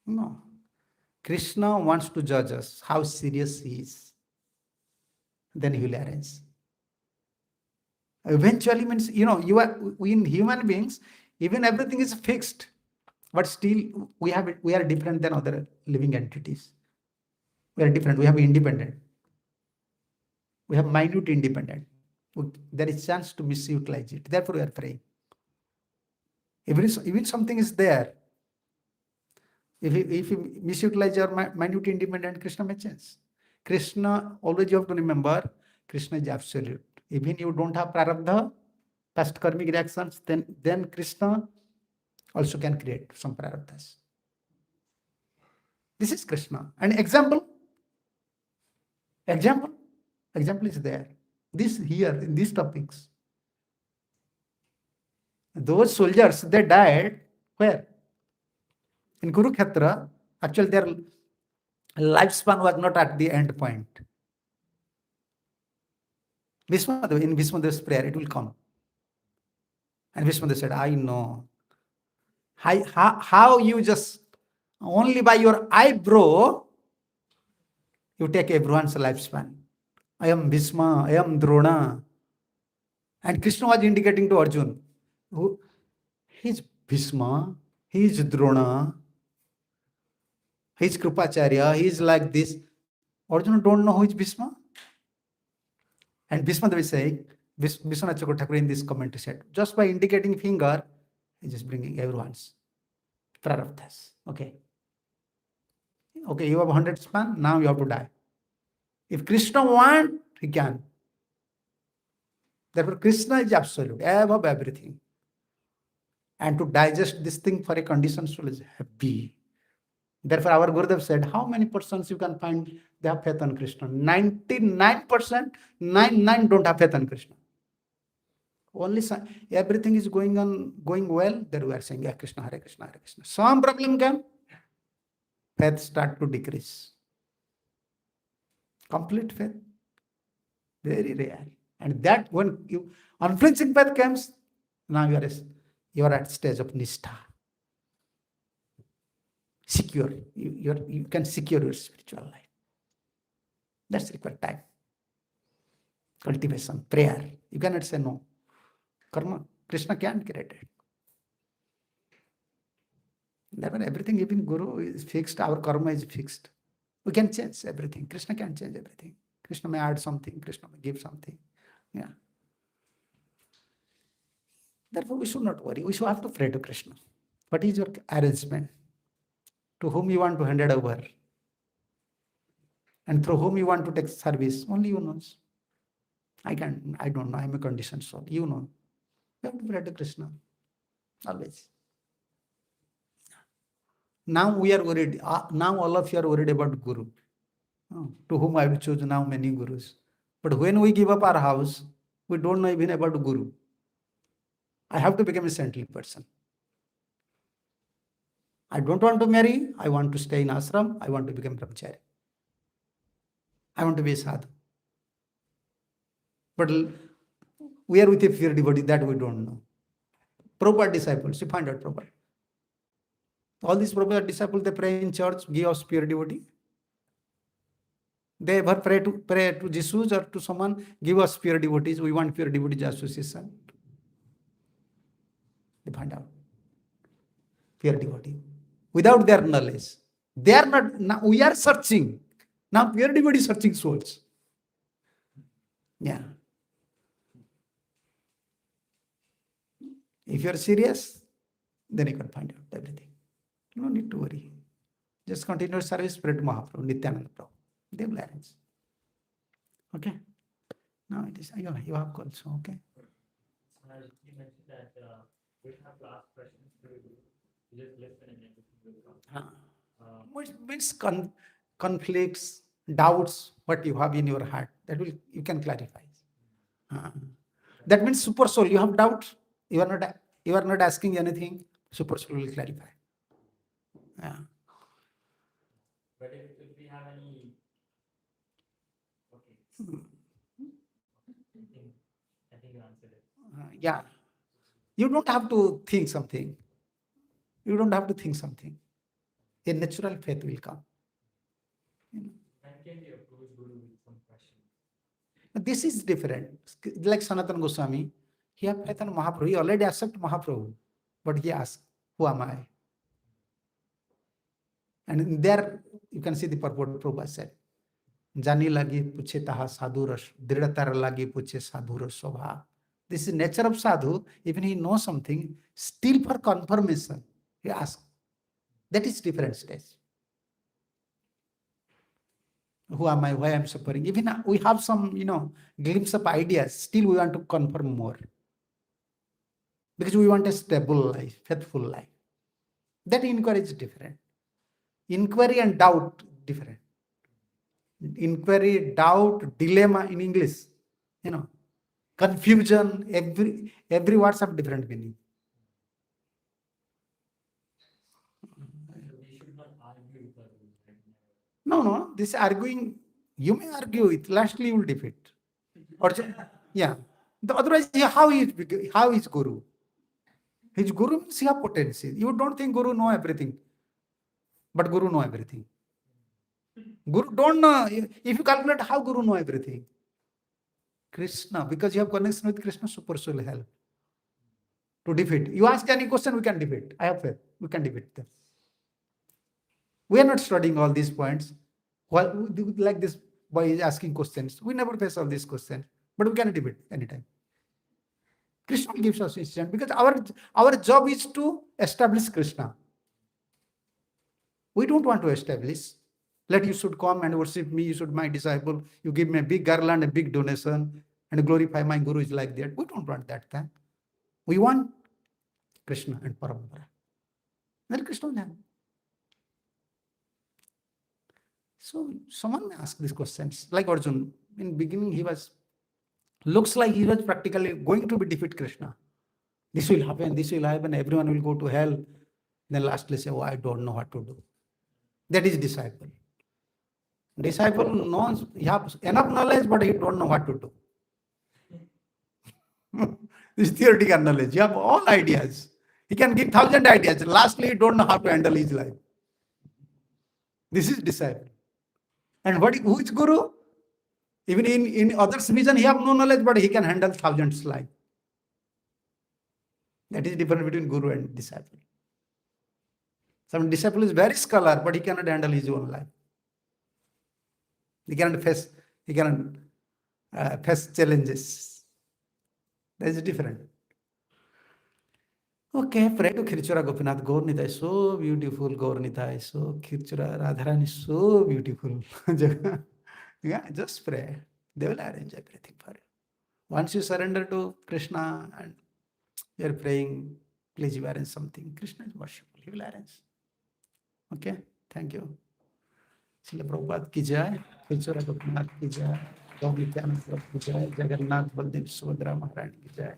No. Krishna wants to judge us, how serious he is. Then he will arrange. Eventually means, we in human beings, even everything is fixed, but still we are different than other living entities. We are different. We have independent. We have minute independent. There is chance to misutilize it. Therefore, we are praying. Even something is there. If you misutilize your minute independent, Krishna may change. Krishna, always you have to remember, Krishna is absolute. Even you don't have prarabdha, past karmic reactions, then Krishna also can create some prarabdhas. This is Krishna. And example is there. This here, in these topics. Those soldiers, they died where? In Kurukshetra, actually their lifespan was not at the end point. In Bhismadev's prayer, it will come. And Bhismadev said, I know. How you just, only by your eyebrow, you take everyone's lifespan. I am Bhisma, I am Drona. And Krishna was indicating to Arjuna, he is Bhisma, he is Drona, he is Kripacharya, he is like this. Arjuna don't know who is Bhisma. And Bhismadev is saying, Vishwanath Chakravarti Thakur in this commentary said, just by indicating finger, he is just bringing everyone's prarabdhas. Okay, you have 100 span, now you have to die. If Krishna wants, he can. Therefore, Krishna is absolute, above everything. And to digest this thing for a conditioned soul is heavy. Therefore, our Gurudev said, how many persons you can find they have faith on Krishna? 99%, 99 don't have faith on Krishna. Only everything is going well, there we are saying, Hare Krishna, Hare Krishna, Hare Krishna. Some problem came, faith start to decrease. Complete faith, very rare. And that when you unflinching faith comes, now you are at stage of Nishtha. Secure. You can secure your spiritual life. That's required time. Cultivation, prayer. You cannot say no. Karma, Krishna can't create it. Therefore, everything, even Guru is fixed, our karma is fixed. We can change everything. Krishna can change everything. Krishna may add something, Krishna may give something. Yeah. Therefore, we should not worry. We should have to pray to Krishna. What is your arrangement? To whom you want to hand it over? And through whom you want to take service? Only you knows. I don't know. I'm a conditioned soul. You know. You have to pray to Krishna. Always. Now we are worried. Now all of you are worried about Guru. To whom I will choose now many Gurus. But when we give up our house, we don't know even about Guru. I have to become a saintly person. I don't want to marry. I want to stay in ashram. I want to become brahmachari. I want to be a sadhu. But we are with a pure devotee, that we don't know. Prabhupada disciples, you find out Prabhupada. All these Prabhupada disciples, they pray in church, give us pure devotee. They ever pray to Jesus or to someone, give us pure devotees. We want pure devotees association. They find out. Pure devotee. Without their knowledge. They are not, now we are searching. Now pure devotee is searching souls. Yeah. If you are serious, then you can find out everything. You don't need to worry. Just continue your service, pray to Mahaprabhu, Nityananda Prabhu. They will arrange. Okay? Now it is, you have calls, okay? You mentioned that we have to ask questions to you just listen and everything will come. Which means conflicts, doubts, what you have in your heart, that will you can clarify. That means super soul, you have doubts, you are not asking anything, super soul will clarify. Yeah. But if we have any, okay. I think you answered it. Yeah. You don't have to think something. You don't have to think something. A natural faith will come. When can we approach Guru with some question? This is different. Like Sanatana Goswami, he had faith in Mahaprabhu. He already accepted Mahaprabhu. But he asked, who am I? And in there, you can see the purport Prabhupada said. Jani lagi puche taha sadhuras, dridhatar lagi puche sadhuras sobha. This is nature of sadhu. Even he knows something, still for confirmation, he asks. That is different stage. Who am I? Why I am suffering? Even we have some, glimpse of ideas. Still, we want to confirm more because we want a stable life, faithful life. That inquiry is different. Inquiry and doubt different. Inquiry, doubt, dilemma in English. Confusion. Every words have different meaning. We should not argue with others. Right? No. This arguing, you may argue it. Lastly, you will defeat. Or yeah. Otherwise, how is Guru? His Guru means he have potency. You don't think Guru know everything, but Guru know everything. Guru don't know. If you calculate how Guru know everything, Krishna, because you have connection with Krishna, super soul help to defeat. You ask any question, we can defeat. I have faith. We can defeat them. We are not studying all these points. Well, like this boy is asking questions. We never face all these questions, but we can debate anytime. Krishna gives us instruction because our job is to establish Krishna. We don't want to establish. Let you should come and worship me, you should be my disciple, you give me a big garland, a big donation, and glorify my Guru is like that. We don't want that thing. We want Krishna and Parampara. Then Krishna will have. So someone may ask these questions. Like Arjun, in beginning looks like he was practically going to be defeat Krishna. This will happen, everyone will go to hell. Then lastly say, I don't know what to do. That is disciple. Disciple knows, he has enough knowledge, but he don't know what to do. This is theoretical knowledge. You have all ideas. He can give 1,000 ideas. Lastly, he don't know how to handle his life. This is disciple. And who is Guru? Even in others' vision, he have no knowledge, but he can handle thousands' life. That is difference between Guru and disciple. Some disciple is very scholar, but he cannot handle his own life. He cannot face challenges. That is different. Okay, pray to Khirchura Gopinath. Gaur Nitai is so beautiful. Gaur Nitai is so Khirchura Radharani is so beautiful. Yeah, just pray. They will arrange everything for you. Once you surrender to Krishna and you are praying, please you arrange something. Krishna is worshipful. He will arrange. Okay, thank you. Srila Prabhupada ki jai, Khirchura Gopinath ki jai, Gaur Nityananda ki jai, Jagannath Baldev Subhadra Maharani ki jai.